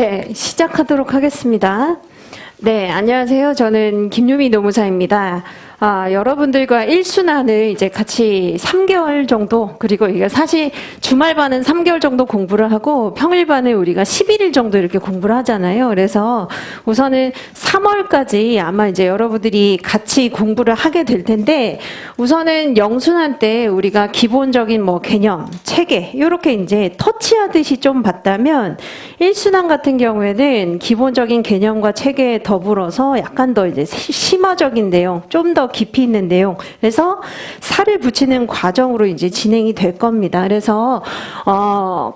네, 시작하도록 하겠습니다. 네, 안녕하세요. 저는 김유미 노무사입니다. 여러분들과 일순환을 이제 같이 3개월 정도, 그리고 이게 사실 주말반은 3개월 정도 공부를 하고 평일반은 우리가 11일 정도 이렇게 공부를 하잖아요. 그래서 우선은 3월까지 아마 이제 여러분들이 같이 공부를 하게 될 텐데, 우선은 영순환 때 우리가 기본적인 뭐 개념, 체계, 이렇게 이제 터치하듯이 좀 봤다면, 일순환 같은 경우에는 기본적인 개념과 체계에 더불어서 약간 더 이제 심화적인 내용, 좀 더 깊이 있는 내용, 그래서 살을 붙이는 과정으로 이제 진행이 될 겁니다. 그래서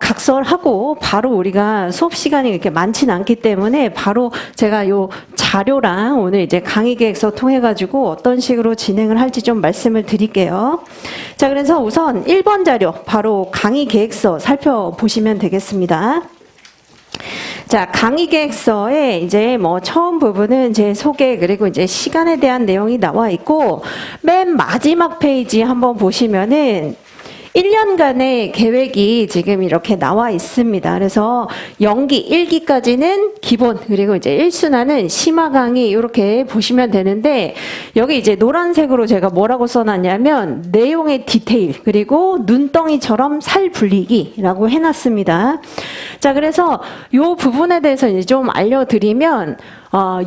각설하고 바로 우리가 수업 시간이 이렇게 많지는 않기 때문에 바로 제가 요 자료랑 오늘 이제 강의 계획서 통해 가지고 어떤 식으로 진행을 할지 좀 말씀을 드릴게요. 자, 그래서 우선 1번 자료 바로 강의 계획서 살펴보시면 되겠습니다. 자, 강의 계획서에 이제 뭐 처음 부분은 제 소개, 그리고 이제 시간에 대한 내용이 나와 있고, 맨 마지막 페이지 한번 보시면은 1년간의 계획이 지금 이렇게 나와 있습니다. 그래서 연기 1기까지는 기본, 그리고 이제 1순환은 심화 강의 이렇게 보시면 되는데, 여기 이제 노란색으로 제가 뭐라고 써놨냐면 내용의 디테일, 그리고 눈덩이처럼 살 불리기라고 해놨습니다. 자, 그래서 이 부분에 대해서 이제 좀 알려드리면,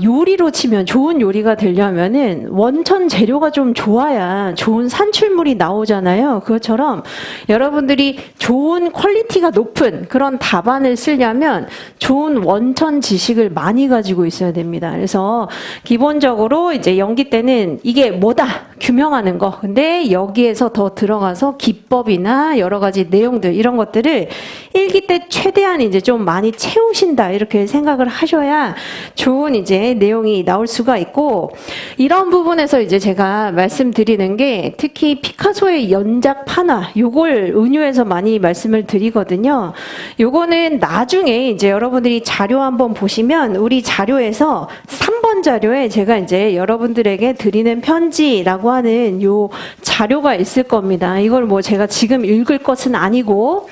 요리로 치면 좋은 요리가 되려면은 원천 재료가 좀 좋아야 좋은 산출물이 나오잖아요. 그것처럼 여러분들이 좋은 퀄리티가 높은 그런 답안을 쓰려면 좋은 원천 지식을 많이 가지고 있어야 됩니다. 그래서 기본적으로 이제 연기 때는 이게 뭐다 규명하는 거. 근데 여기에서 더 들어가서 기법이나 여러 가지 내용들 이런 것들을 1기 때 최대한 이제 좀 많이 채우신다 이렇게 생각을 하셔야 좋은 이제 내용이 나올 수가 있고, 이런 부분에서 이제 제가 말씀드리는 게 특히 피카소의 연작 판화 요걸 은유해서 많이 말씀을 드리거든요. 요거는 나중에 이제 여러분들이 자료 한번 보시면 우리 자료에서 3번 자료에 제가 이제 여러분들에게 드리는 편지라고 하는 요 자료가 있을 겁니다. 이걸 뭐 제가 지금 읽을 것은 아니고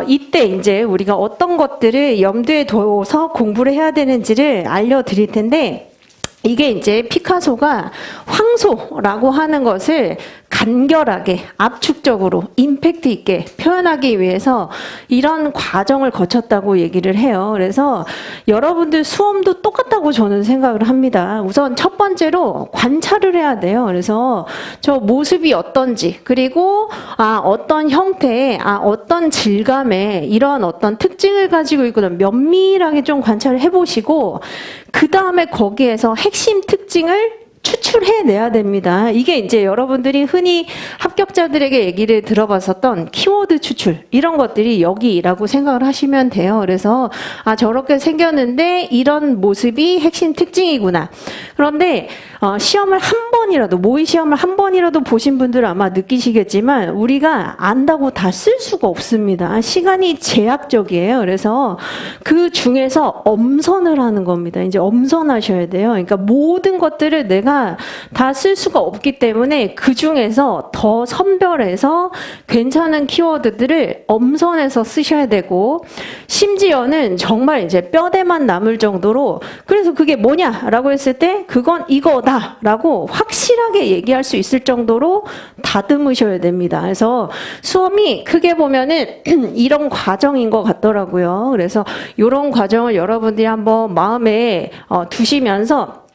이때 이제 우리가 어떤 것들을 염두에 둬서 공부를 해야 되는지를 알려드릴 텐데, 이게 이제 피카소가 황소라고 하는 것을 간결하게, 압축적으로, 임팩트 있게 표현하기 위해서 이런 과정을 거쳤다고 얘기를 해요. 그래서 여러분들 수험도 똑같다고 저는 생각을 합니다. 우선 첫 번째로 관찰을 해야 돼요. 그래서 저 모습이 어떤지, 그리고 어떤 형태의, 어떤 질감의 이런 어떤 특징을 가지고 있거든 면밀하게 좀 관찰을 해보시고, 그 다음에 거기에서 핵심 특징을 추출해내야 됩니다. 이게 이제 여러분들이 흔히 합격자들에게 얘기를 들어봤었던 키워드 추출, 이런 것들이 여기라고 생각을 하시면 돼요. 그래서 저렇게 생겼는데 이런 모습이 핵심 특징이구나. 그런데 시험을 한 번이라도, 모의 시험을 한 번이라도 보신 분들 아마 느끼시겠지만 우리가 안다고 다 쓸 수가 없습니다. 시간이 제약적이에요. 그래서 그 중에서 엄선을 하는 겁니다. 이제 엄선하셔야 돼요. 그러니까 모든 것들을 내가 다 쓸 수가 없기 때문에 그 중에서 더 선별해서 괜찮은 키워드들을 엄선해서 쓰셔야 되고, 심지어는 정말 이제 뼈대만 남을 정도로, 그래서 그게 뭐냐라고 했을 때 그건 이거다라고 확실하게 얘기할 수 있을 정도로 다듬으셔야 됩니다. 그래서 수험이 크게 보면은 이런 과정인 것 같더라고요. 그래서 이런 과정을 여러분들이 한번 마음에 두시면서,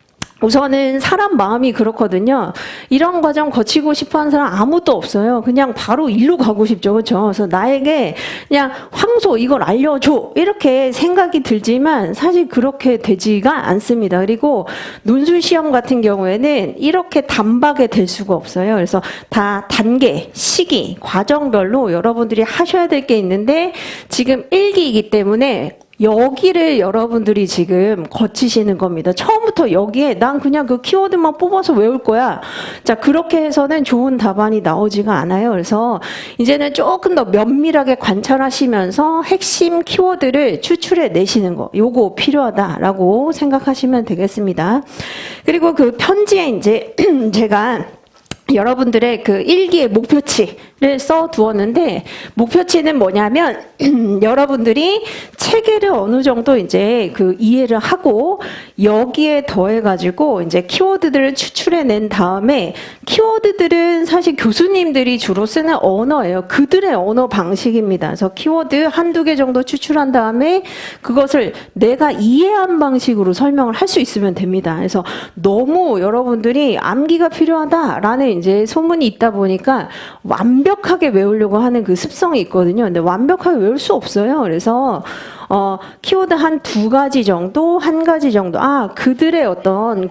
우선은 사람 마음이 그렇거든요. 이런 과정 거치고 싶어하는 사람 아무도 없어요. 그냥 바로 일로 가고 싶죠, 그렇죠? 그래서 나에게 그냥 황소 이걸 알려줘 이렇게 생각이 들지만 사실 그렇게 되지가 않습니다. 그리고 논술 시험 같은 경우에는 이렇게 단박에 될 수가 없어요. 그래서 다 단계, 시기, 과정별로 여러분들이 하셔야 될 게 있는데, 지금 1기이기 때문에 여기를 여러분들이 지금 거치시는 겁니다. 처음부터 여기에 난 그냥 그 키워드만 뽑아서 외울 거야. 자, 그렇게 해서는 좋은 답안이 나오지가 않아요. 그래서 이제는 조금 더 면밀하게 관찰하시면서 핵심 키워드를 추출해 내시는 거, 요거 필요하다라고 생각하시면 되겠습니다. 그리고 그 편지에 이제 제가 여러분들의 그 일기의 목표치를 써 두었는데, 목표치는 뭐냐면 여러분들이 체계를 어느 정도 이제 그 이해를 하고 여기에 더해 가지고 이제 키워드들을 추출해 낸 다음에, 키워드들은 사실 교수님들이 주로 쓰는 언어예요. 그들의 언어 방식입니다. 그래서 키워드 한두 개 정도 추출한 다음에 그것을 내가 이해한 방식으로 설명을 할 수 있으면 됩니다. 그래서 너무 여러분들이 암기가 필요하다라는 이제 소문이 있다 보니까 완벽하게 외우려고 하는 그 습성이 있거든요. 근데 완벽하게 외울 수 없어요. 그래서 키워드 한 두 가지 정도, 한 가지 정도, 그들의 어떤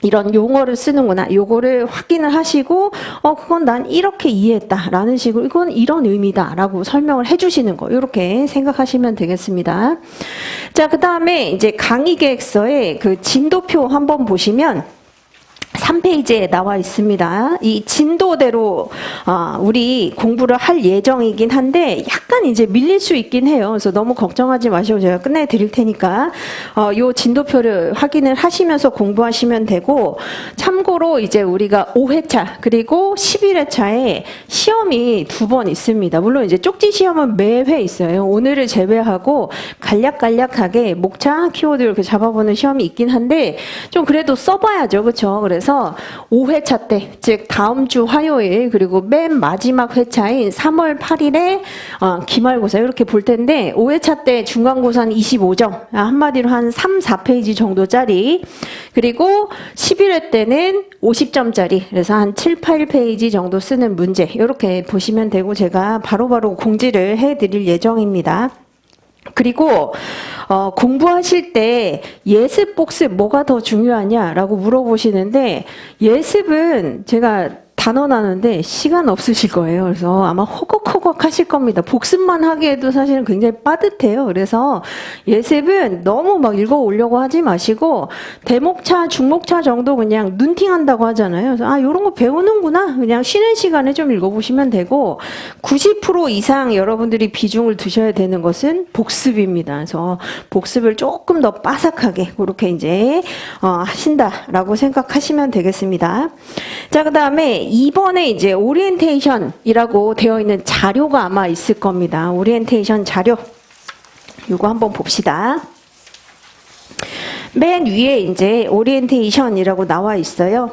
이런 용어를 쓰는구나, 요거를 확인을 하시고 그건 난 이렇게 이해했다라는 식으로, 이건 이런 의미다라고 설명을 해주시는 거, 이렇게 생각하시면 되겠습니다. 자, 그 다음에 이제 강의 계획서에 그 진도표 한번 보시면 3페이지에 나와 있습니다. 이 진도대로 우리 공부를 할 예정이긴 한데 약간 이제 밀릴 수 있긴 해요. 그래서 너무 걱정하지 마시고 제가 끝내 드릴 테니까 요 진도표를 확인을 하시면서 공부하시면 되고, 참고로 이제 우리가 5회차 그리고 11회차에 시험이 2번 있습니다. 물론 이제 쪽지 시험은 매회 있어요. 오늘을 제외하고 간략하게 목차 키워드 이렇게 잡아보는 시험이 있긴 한데 좀 그래도 써봐야죠. 그렇죠? 그래서 5회차 때, 즉 다음 주 화요일, 그리고 맨 마지막 회차인 3월 8일에 기말고사 이렇게 볼 텐데, 5회차 때 중간고사는 25점, 한마디로 한 3, 4페이지 정도짜리, 그리고 11회 때는 50점짜리, 그래서 한 7, 8페이지 정도 쓰는 문제, 이렇게 보시면 되고 제가 바로바로 공지를 해드릴 예정입니다. 그리고 공부하실 때 예습, 복습 뭐가 더 중요하냐라고 물어보시는데, 예습은 제가 단언하는데 시간 없으실 거예요. 그래서 아마 허걱허걱 하실 겁니다. 복습만 하기에도 사실은 굉장히 빠듯해요. 그래서 예습은 너무 막 읽어 오려고 하지 마시고 대목차, 중목차 정도 그냥 눈팅한다고 하잖아요. 그래서 이런 거 배우는구나, 그냥 쉬는 시간에 좀 읽어보시면 되고, 90% 이상 여러분들이 비중을 두셔야 되는 것은 복습입니다. 그래서 복습을 조금 더 빠삭하게 그렇게 이제 하신다라고 생각하시면 되겠습니다. 자, 그 다음에 이번에 이제 오리엔테이션이라고 되어 있는 자료가 아마 있을 겁니다. 오리엔테이션 자료, 이거 한번 봅시다. 맨 위에 이제 오리엔테이션이라고 나와 있어요.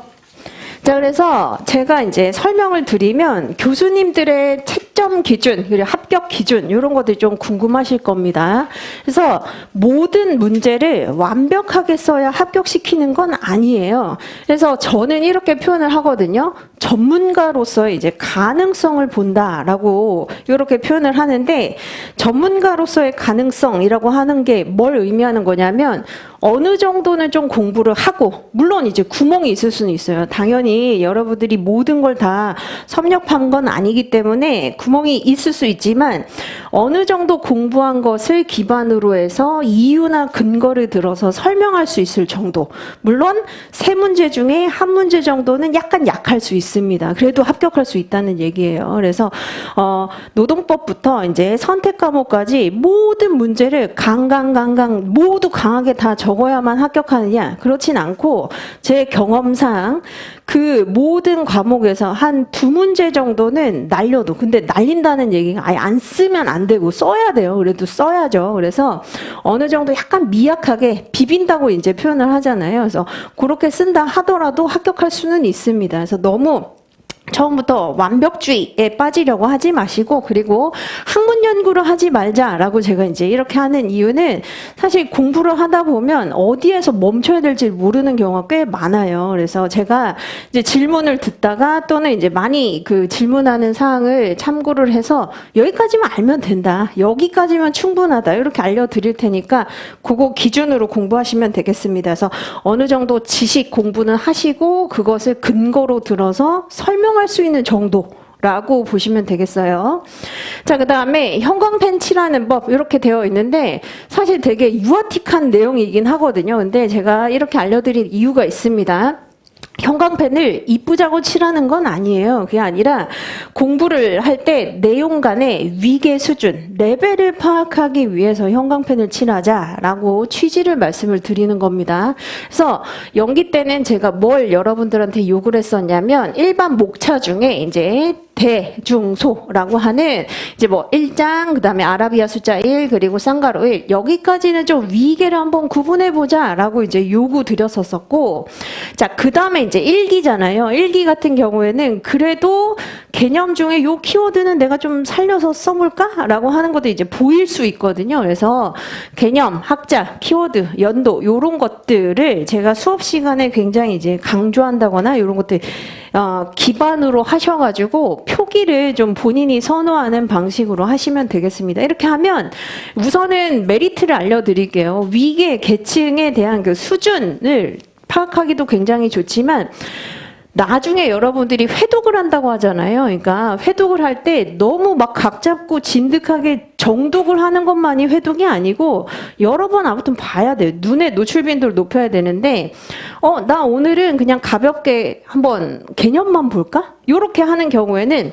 자, 그래서 제가 이제 설명을 드리면 교수님들의 채점 기준, 그리고 합격 기준, 이런 것들이 좀 궁금하실 겁니다. 그래서 모든 문제를 완벽하게 써야 합격시키는 건 아니에요. 그래서 저는 이렇게 표현을 하거든요. 전문가로서의 이제 가능성을 본다라고 이렇게 표현을 하는데, 전문가로서의 가능성이라고 하는 게 뭘 의미하는 거냐면, 어느 정도는 좀 공부를 하고, 물론 이제 구멍이 있을 수는 있어요. 당연히 여러분들이 모든 걸 다 섭렵한 건 아니기 때문에 구멍이 있을 수 있지만, 어느 정도 공부한 것을 기반으로 해서 이유나 근거를 들어서 설명할 수 있을 정도. 물론 세 문제 중에 한 문제 정도는 약간 약할 수 있습니다. 그래도 합격할 수 있다는 얘기예요. 그래서 노동법부터 이제 선택 과목까지 모든 문제를 강강 모두 강하게 다 적어야만 합격하느냐? 그렇진 않고, 제 경험상 그 모든 과목에서 한 2문제 정도는 날려도, 근데 날린다는 얘기가 아예 안 쓰면 안 되고 써야 돼요. 그래도 써야죠. 그래서 어느 정도 약간 미약하게 비빈다고 이제 표현을 하잖아요. 그래서 그렇게 쓴다 하더라도 합격할 수는 있습니다. 그래서 너무 처음부터 완벽주의에 빠지려고 하지 마시고, 그리고 학문 연구를 하지 말자라고 제가 이제 이렇게 하는 이유는, 사실 공부를 하다 보면 어디에서 멈춰야 될지 모르는 경우가 꽤 많아요. 그래서 제가 이제 질문을 듣다가 또는 이제 많이 그 질문하는 사항을 참고를 해서 여기까지만 알면 된다, 여기까지만 충분하다, 이렇게 알려드릴 테니까 그거 기준으로 공부하시면 되겠습니다. 그래서 어느 정도 지식 공부는 하시고 그것을 근거로 들어서 설명할 수 있는 정도라고 보시면 되겠어요. 자, 그 다음에 형광펜 칠하는 법 이렇게 되어 있는데, 사실 되게 유아틱한 내용이긴 하거든요. 근데 제가 이렇게 알려드릴 이유가 있습니다. 형광펜을 이쁘자고 칠하는 건 아니에요. 그게 아니라 공부를 할 때 내용 간의 위계 수준, 레벨을 파악하기 위해서 형광펜을 칠하자라고 취지를 말씀을 드리는 겁니다. 그래서 연기 때는 제가 뭘 여러분들한테 요구를 했었냐면 일반 목차 중에 이제 대중소라고 하는 이제 뭐 1장, 그다음에 아라비아 숫자 1, 그리고 쌍가로 1, 여기까지는 좀 위계를 한번 구분해 보자라고 이제 요구 드렸었고, 자, 그다음에 이제 1기잖아요. 1기 같은 경우에는 그래도 개념 중에 요 키워드는 내가 좀 살려서 써볼까라고 하는 것도 이제 보일 수 있거든요. 그래서 개념, 학자, 키워드, 연도 요런 것들을 제가 수업 시간에 굉장히 이제 강조한다거나 요런 것들 기반으로 하셔가지고 표기를 좀 본인이 선호하는 방식으로 하시면 되겠습니다. 이렇게 하면 우선은 메리트를 알려드릴게요. 위계 계층에 대한 그 수준을 파악하기도 굉장히 좋지만 나중에 여러분들이 회독을 한다고 하잖아요. 그러니까 회독을 할 때 너무 막 각 잡고 진득하게 정독을 하는 것만이 회독이 아니고 여러 번 아무튼 봐야 돼요. 눈의 노출 빈도를 높여야 되는데 나 오늘은 그냥 가볍게 한번 개념만 볼까? 이렇게 하는 경우에는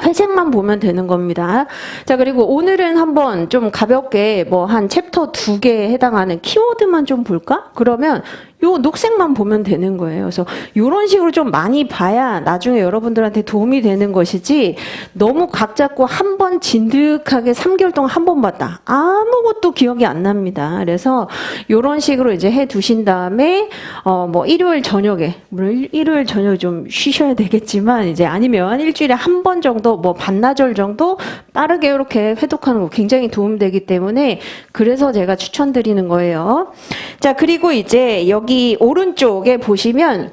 회색만 보면 되는 겁니다. 자, 그리고 오늘은 한번 좀 가볍게 뭐 한 챕터 2개에 해당하는 키워드만 좀 볼까? 그러면 요 녹색만 보면 되는 거예요. 그래서 이런 식으로 좀 많이 봐야 나중에 여러분들한테 도움이 되는 것이지 너무 각 잡고 한 번 진득하게 3개월 동안 한 번 봤다. 아무것도 기억이 안 납니다. 그래서 이런 식으로 이제 해 두신 다음에 뭐 일요일 저녁에 물론 일요일 저녁에 좀 쉬셔야 되겠지만 이제 아니면 일주일에 한 번 정도 뭐 반나절 정도 빠르게 이렇게 회독하는 거 굉장히 도움되기 때문에 그래서 제가 추천드리는 거예요. 자, 그리고 이제 여기 오른쪽에 보시면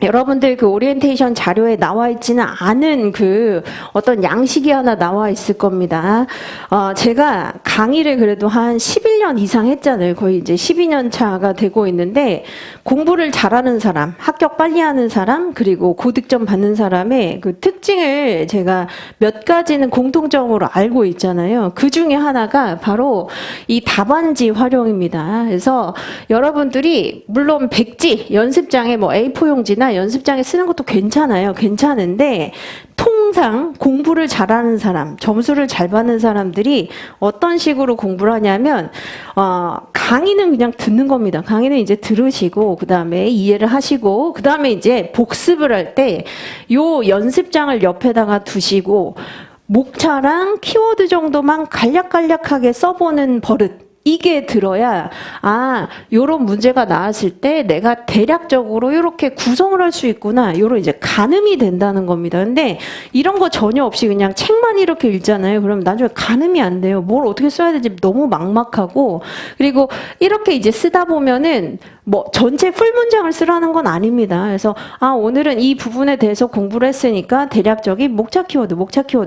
여러분들 그 오리엔테이션 자료에 나와 있지는 않은 그 어떤 양식이 하나 나와 있을 겁니다. 제가 강의를 그래도 한 11년 이상 했잖아요. 거의 이제 12년 차가 되고 있는데 공부를 잘하는 사람, 합격 빨리 하는 사람, 그리고 고득점 받는 사람의 그 특징을 제가 몇 가지는 공통적으로 알고 있잖아요. 그 중에 하나가 바로 이 답안지 활용입니다. 그래서 여러분들이 물론 백지, 연습장에 뭐 A4 용지나 연습장에 쓰는 것도 괜찮아요. 괜찮은데 통상 공부를 잘하는 사람, 점수를 잘 받는 사람들이 어떤 식으로 공부를 하냐면 강의는 그냥 듣는 겁니다. 강의는 이제 들으시고 그 다음에 이해를 하시고 그 다음에 이제 복습을 할 때 요 연습장을 옆에다가 두시고 목차랑 키워드 정도만 간략간략하게 써보는 버릇, 이게 들어야 요런 문제가 나왔을 때 내가 대략적으로 이렇게 구성을 할 수 있구나, 요런 이제 가늠이 된다는 겁니다. 근데 이런 거 전혀 없이 그냥 책만 이렇게 읽잖아요. 그럼 나중에 가늠이 안 돼요. 뭘 어떻게 써야 될지 너무 막막하고, 그리고 이렇게 이제 쓰다 보면은 뭐 전체 풀 문장을 쓰라는 건 아닙니다. 그래서 오늘은 이 부분에 대해서 공부를 했으니까 대략적인 목차 키워드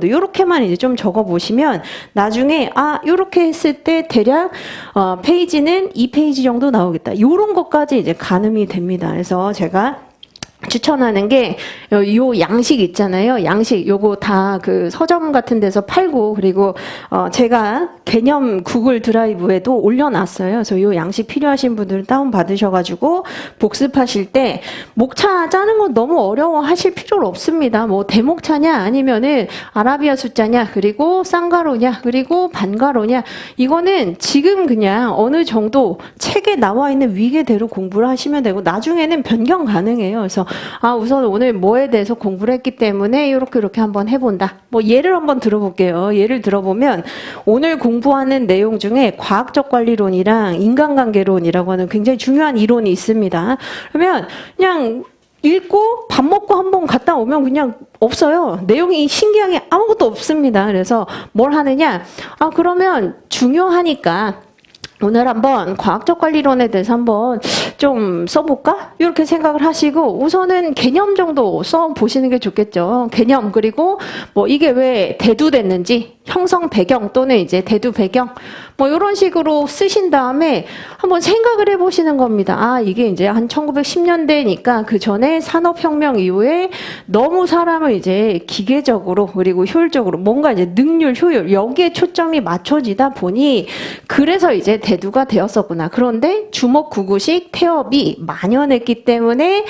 요렇게만 이제 좀 적어 보시면 나중에 요렇게 했을 때 대략 페이지는 2페이지 정도 나오겠다. 요런 것까지 이제 가늠이 됩니다. 그래서 제가 추천하는 게 요 양식 있잖아요. 양식 요거 다 그 서점 같은 데서 팔고, 그리고 제가 개념 구글 드라이브에도 올려놨어요. 그래서 요 양식 필요하신 분들 다운 받으셔가지고 복습하실 때 목차 짜는 거 너무 어려워하실 필요는 없습니다. 뭐 대목차냐 아니면은 아라비아 숫자냐 그리고 쌍가로냐 그리고 반가로냐, 이거는 지금 그냥 어느 정도 책에 나와 있는 위계대로 공부를 하시면 되고 나중에는 변경 가능해요. 그래서 우선 오늘 뭐에 대해서 공부를 했기 때문에 이렇게 한번 해본다. 뭐 예를 한번 들어볼게요. 예를 들어보면 오늘 공부하는 내용 중에 과학적 관리론이랑 인간관계론이라고 하는 굉장히 중요한 이론이 있습니다. 그러면 그냥 읽고 밥 먹고 한번 갔다 오면 그냥 없어요. 내용이 신기하게 아무것도 없습니다. 그래서 뭘 하느냐? 그러면 중요하니까 오늘 한번 과학적 관리론에 대해서 한번 좀 써볼까? 이렇게 생각을 하시고 우선은 개념 정도 써보시는 게 좋겠죠. 개념, 그리고 뭐 이게 왜 대두됐는지, 형성 배경 또는 이제 대두 배경, 뭐 이런 식으로 쓰신 다음에 한번 생각을 해보시는 겁니다. 아, 이게 이제 한 1910년대니까 그 전에 산업혁명 이후에 너무 사람을 이제 기계적으로 그리고 효율적으로 뭔가 이제 능률, 효율 여기에 초점이 맞춰지다 보니 그래서 이제 대두가 되었었구나. 그런데 주먹구구식 태업이 만연했기 때문에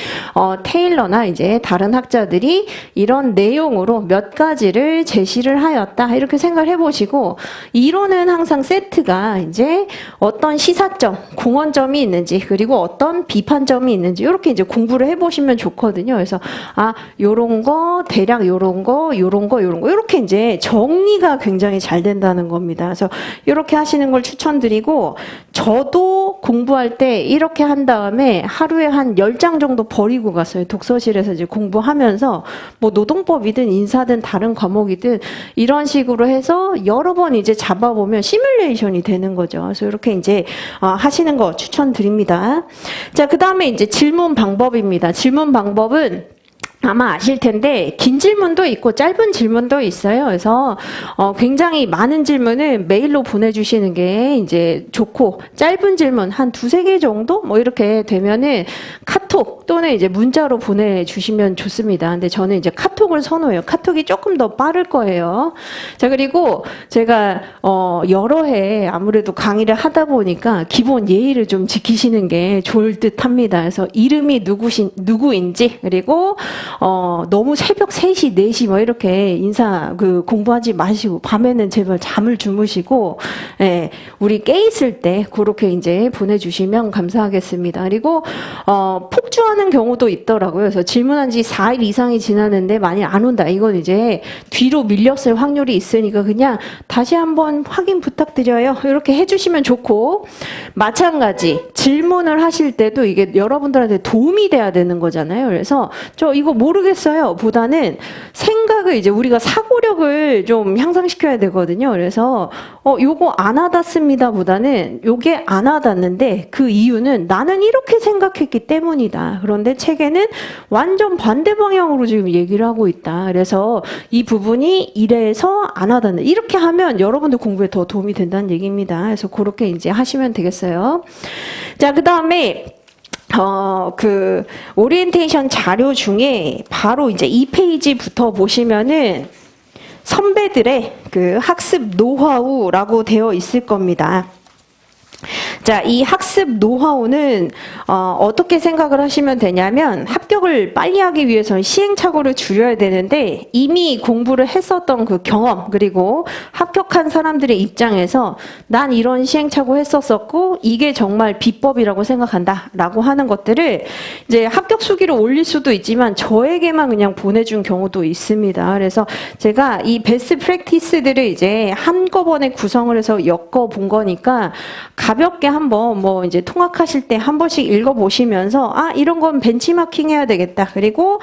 테일러나 이제 다른 학자들이 이런 내용으로 몇 가지를 제시를 하였다. 이렇게 생각을 해보시고 이론은 항상 세트가 이제 어떤 시사점, 공헌점이 있는지 그리고 어떤 비판점이 있는지 이렇게 이제 공부를 해보시면 좋거든요. 그래서 아, 요런 거 대략 요런 거 이렇게 이제 정리가 굉장히 잘 된다는 겁니다. 그래서 이렇게 하시는 걸 추천드리고 저도 공부할 때 이렇게 한 다음에 하루에 한 10장 정도 버리고 갔어요. 독서실에서 이제 공부하면서 뭐 노동법이든 인사든 다른 과목이든 이런 식으로 해서 여러 번 이제 잡아보면 시뮬레이션이 되는 거죠. 그래서 이렇게 이제 하시는 거 추천드립니다. 자, 그 다음에 이제 질문 방법입니다. 질문 방법은 아마 아실 텐데 긴 질문도 있고 짧은 질문도 있어요. 그래서 굉장히 많은 질문을 메일로 보내주시는 게 이제 좋고 짧은 질문 한 2-3개 정도 뭐 이렇게 되면은 카톡 또는 이제 문자로 보내주시면 좋습니다. 근데 저는 이제 카톡을 선호해요. 카톡이 조금 더 빠를 거예요. 자, 그리고 제가 여러 해 아무래도 강의를 하다 보니까 기본 예의를 좀 지키시는 게 좋을 듯합니다. 그래서 이름이 누구인지 그리고 너무 새벽 3시, 4시 뭐 이렇게 공부하지 마시고 밤에는 제발 잠을 주무시고 예, 우리 깨 있을 때 그렇게 이제 보내주시면 감사하겠습니다. 그리고 폭주하는 경우도 있더라고요. 그래서 질문한 지 4일 이상이 지났는데 많이 안 온다. 이건 이제 뒤로 밀렸을 확률이 있으니까 그냥 다시 한번 확인 부탁드려요. 이렇게 해주시면 좋고 마찬가지 질문을 하실 때도 이게 여러분들한테 도움이 돼야 되는 거잖아요. 그래서 저 이거 모르겠어요 보다는 생각을 이제 우리가 사고력을 좀 향상시켜야 되거든요. 그래서 요거 안 와닿습니다 보다는 요게 안 와닿는데 그 이유는 나는 이렇게 생각했기 때문이다. 그런데 책에는 완전 반대 방향으로 지금 얘기를 하고 있다. 그래서 이 부분이 이래서 안 와닿는다. 이렇게 하면 여러분들 공부에 더 도움이 된다는 얘기입니다. 그래서 그렇게 이제 하시면 되겠어요. 자, 그 다음에 그 오리엔테이션 자료 중에 바로 이제 2페이지부터 보시면은 선배들의 그 학습 노하우라고 되어 있을 겁니다. 자, 이 학습 노하우는 어떻게 생각을 하시면 되냐면 합격을 빨리 하기 위해서는 시행착오를 줄여야 되는데 이미 공부를 했었던 그 경험 그리고 합격한 사람들의 입장에서 난 이런 시행착오 했었었고 이게 정말 비법이라고 생각한다 라고 하는 것들을 이제 합격 수기를 올릴 수도 있지만 저에게만 그냥 보내준 경우도 있습니다. 그래서 제가 이 베스트 프랙티스들을 이제 한꺼번에 구성을 해서 엮어본 거니까 가볍게 한번 뭐 이제 통학하실 때 한 번씩 읽어보시면서 아, 이런 건 벤치마킹 해야 되겠다. 그리고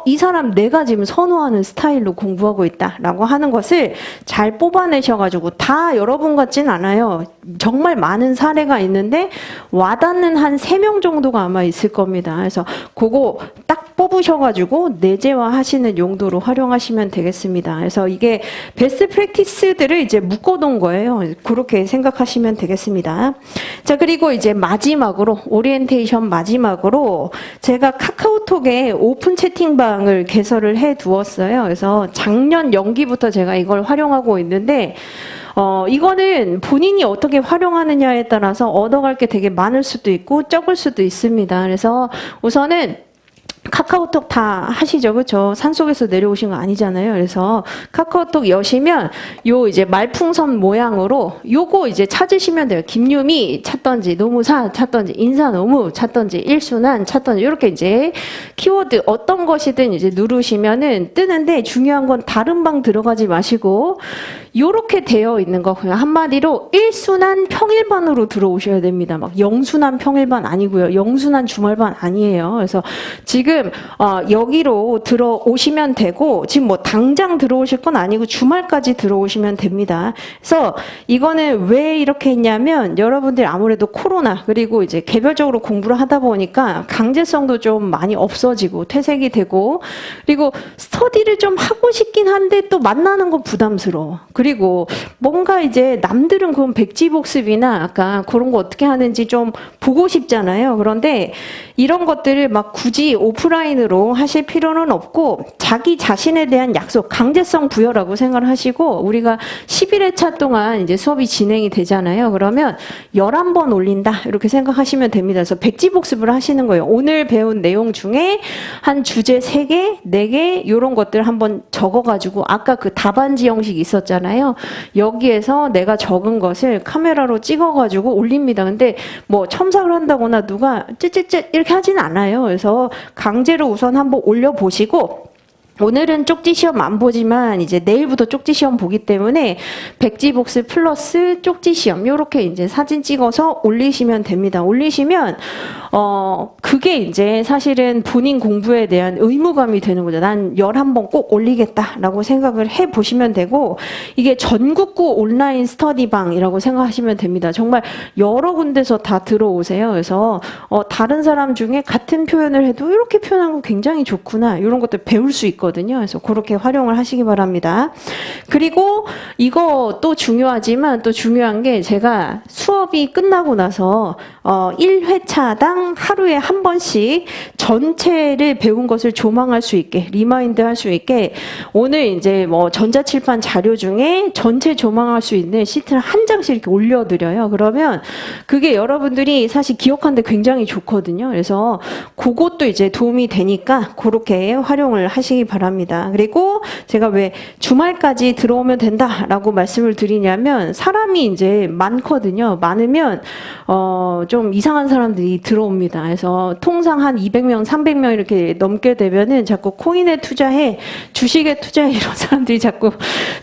이 사람 내가 지금 선호하는 스타일로 공부하고 있다라고 하는 것을 잘 뽑아내셔가지고 다 여러분 같진 않아요. 정말 많은 사례가 있는데 와닿는 한 3명 정도가 아마 있을 겁니다. 그래서 그거 딱 뽑으셔가지고 내재화 하시는 용도로 활용하시면 되겠습니다. 그래서 이게 베스트 프랙티스들을 이제 묶어놓은 거예요. 그렇게 생각하시면 되겠습니다. 자, 그리고 이제 마지막으로 오리엔테이션 마지막으로 제가 카카오톡에 오픈 채팅방을 개설을 해 두었어요. 그래서 작년 연기부터 제가 이걸 활용하고 있는데 이거는 본인이 어떻게 활용하느냐에 따라서 얻어갈 게 되게 많을 수도 있고 적을 수도 있습니다. 그래서 우선은 카카오톡 다 하시죠, 그렇죠? 산속에서 내려오신 거 아니잖아요. 그래서 카카오톡 여시면 요 이제 말풍선 모양으로 요거 이제 찾으시면 돼요. 김유미 찾던지 노무사 찾던지 인사노무 찾던지 일순환 찾던지 이렇게 이제 키워드 어떤 것이든 이제 누르시면은 뜨는데 중요한 건 다른 방 들어가지 마시고 요렇게 되어 있는 거 그냥 한마디로 일순환 평일반으로 들어오셔야 됩니다. 막 영순환 평일반 아니고요. 영순환 주말반 아니에요. 그래서 지금 여기로 들어오시면 되고 지금 뭐 당장 들어오실 건 아니고 주말까지 들어오시면 됩니다. 그래서 이거는 왜 이렇게 했냐면 여러분들 아무래도 코로나 그리고 이제 개별적으로 공부를 하다 보니까 강제성도 좀 많이 없어지고 퇴색이 되고 그리고 스터디를 좀 하고 싶긴 한데 또 만나는 건 부담스러워. 그리고 뭔가 이제 남들은 그런 백지복습이나 아까 그런 거 어떻게 하는지 좀 보고 싶잖아요. 그런데 이런 것들을 막 굳이 오프라인으로 하실 필요는 없고 자기 자신에 대한 약속, 강제성 부여라고 생각을 하시고 우리가 11회차 동안 이제 수업이 진행이 되잖아요. 그러면 11번 올린다 이렇게 생각하시면 됩니다. 그래서 백지복습을 하시는 거예요. 오늘 배운 내용 중에 한 주제 3개, 4개 이런 것들 한번 적어가지고 아까 그 답안지 형식 있었잖아요. 여기에서 내가 적은 것을 카메라로 찍어가지고 올립니다. 근데 뭐 첨삭을 한다거나 누가 찌찌찌 이렇게 하진 않아요. 그래서 강제로 우선 한번 올려보시고 오늘은 쪽지 시험 안 보지만 이제 내일부터 쪽지 시험 보기 때문에 백지복습 플러스 쪽지 시험 요렇게 이제 사진 찍어서 올리시면 됩니다. 올리시면 그게 이제 사실은 본인 공부에 대한 의무감이 되는 거죠. 난 11번 꼭 올리겠다라고 생각을 해 보시면 되고 이게 전국구 온라인 스터디방이라고 생각하시면 됩니다. 정말 여러 군데서 다 들어오세요. 그래서 다른 사람 중에 같은 표현을 해도 이렇게 표현한 거 굉장히 좋구나. 이런 것들 배울 수 있거든요. 그래서 그렇게 활용을 하시기 바랍니다. 그리고 이거 또 중요하지만 또 중요한 게 제가 수업이 끝나고 나서 1회차당 하루에 한 번씩 전체를 배운 것을 조망할 수 있게 리마인드 할 수 있게 오늘 이제 뭐 전자칠판 자료 중에 전체 조망할 수 있는 시트를 한 장씩 이렇게 올려드려요. 그러면 그게 여러분들이 사실 기억하는데 굉장히 좋거든요. 그래서 그것도 이제 도움이 되니까 그렇게 활용을 하시기 바랍니다. 그리고 제가 왜 주말까지 들어오면 된다라고 말씀을 드리냐면 사람이 이제 많거든요. 많으면 좀 이상한 사람들이 들어옵니다. 그래서 통상 한 200명, 300명 이렇게 넘게 되면은 자꾸 코인에 투자해, 주식에 투자해 이런 사람들이 자꾸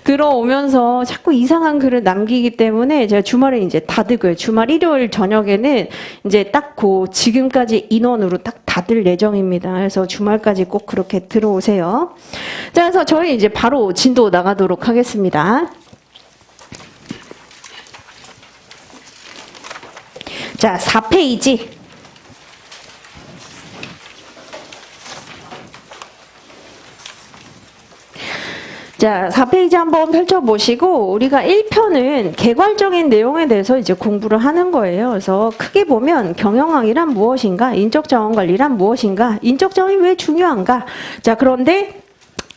들어오면서 자꾸 이상한 글을 남기기 때문에 제가 주말에 이제 닫을 주말 일요일 저녁에는 이제 딱 그 지금까지 인원으로 딱 닫을 예정입니다. 그래서 주말까지 꼭 그렇게 들어오세요. 자, 그래서 저희 이제 바로 진도 나가도록 하겠습니다. 자, 4페이지. 자, 4페이지 한번 펼쳐보시고 우리가 1편은 개괄적인 내용에 대해서 이제 공부를 하는 거예요. 그래서 크게 보면 경영학이란 무엇인가? 인적자원관리란 무엇인가? 인적자원이 왜 중요한가? 자, 그런데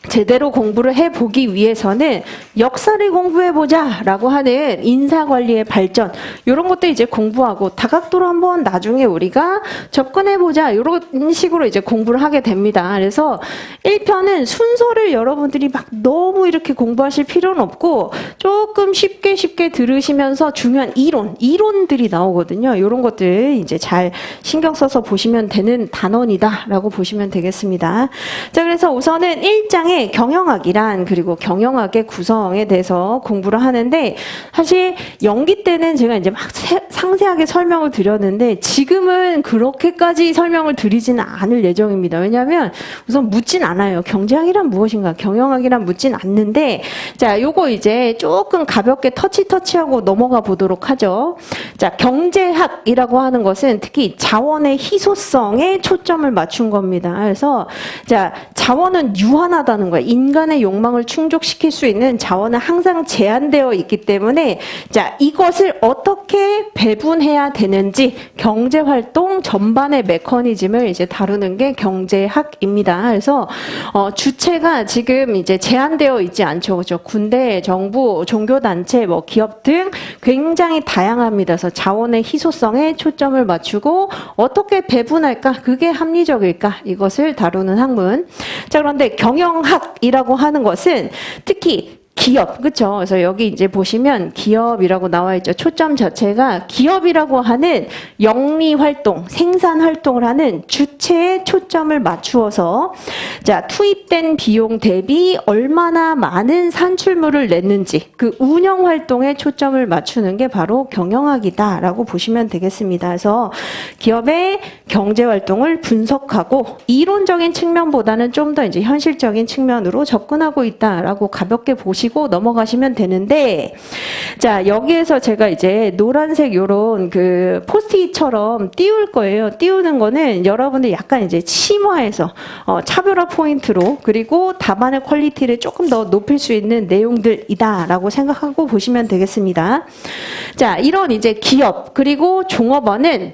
제대로 공부를 해보기 위해서는 역사를 공부해보자 라고 하는 인사관리의 발전 이런 것도 이제 공부하고 다각도로 한번 나중에 우리가 접근해보자 이런 식으로 이제 공부를 하게 됩니다. 그래서 1편은 순서를 여러분들이 막 너무 이렇게 공부하실 필요는 없고 조금 쉽게 들으시면서 중요한 이론들이 나오거든요. 이런 것들 이제 잘 신경 써서 보시면 되는 단원이다 라고 보시면 되겠습니다. 자, 그래서 우선은 1장에 경영학이란 그리고 경영학의 구성에 대해서 공부를 하는데 사실 연기 때는 제가 이제 막 상세하게 설명을 드렸는데 지금은 그렇게까지 설명을 드리지는 않을 예정입니다. 왜냐하면 우선 묻진 않아요. 경제학이란 무엇인가, 경영학이란 묻진 않는데 자, 요거 이제 조금 가볍게 터치하고 넘어가 보도록 하죠. 자, 경제학이라고 하는 것은 특히 자원의 희소성에 초점을 맞춘 겁니다. 그래서 자, 자원은 유한하다는 거예요. 인간의 욕망을 충족시킬 수 있는 자원은 항상 제한되어 있기 때문에 자, 이것을 어떻게 배분해야 되는지 경제활동 전반의 메커니즘을 이제 다루는 게 경제학입니다. 그래서 주체가 지금 이제 제한되어 있지 않죠. 그렇죠? 군대, 정부, 종교단체, 뭐 기업 등 굉장히 다양합니다. 그래서 자원의 희소성에 초점을 맞추고 어떻게 배분할까? 그게 합리적일까? 이것을 다루는 학문. 자, 그런데 경영학이라고 하는 것은 특히 기업, 그렇죠? 그래서 여기 이제 보시면 기업이라고 나와 있죠. 초점 자체가 기업이라고 하는 영리 활동, 생산 활동을 하는 주체에 초점을 맞추어서 자, 투입된 비용 대비 얼마나 많은 산출물을 냈는지 그 운영 활동에 초점을 맞추는 게 바로 경영학이다라고 보시면 되겠습니다. 그래서 기업의 경제 활동을 분석하고 이론적인 측면보다는 좀 더 이제 현실적인 측면으로 접근하고 있다라고 가볍게 보시고 하시고 넘어가시면 되는데, 자, 여기에서 제가 이제 노란색 요런 그 포스트잇처럼 띄울 거예요. 띄우는 거는 여러분들 약간 이제 심화해서 차별화 포인트로, 그리고 답안의 퀄리티를 조금 더 높일 수 있는 내용들이다라고 생각하고 보시면 되겠습니다. 자, 이런 이제 기업 그리고 종업원은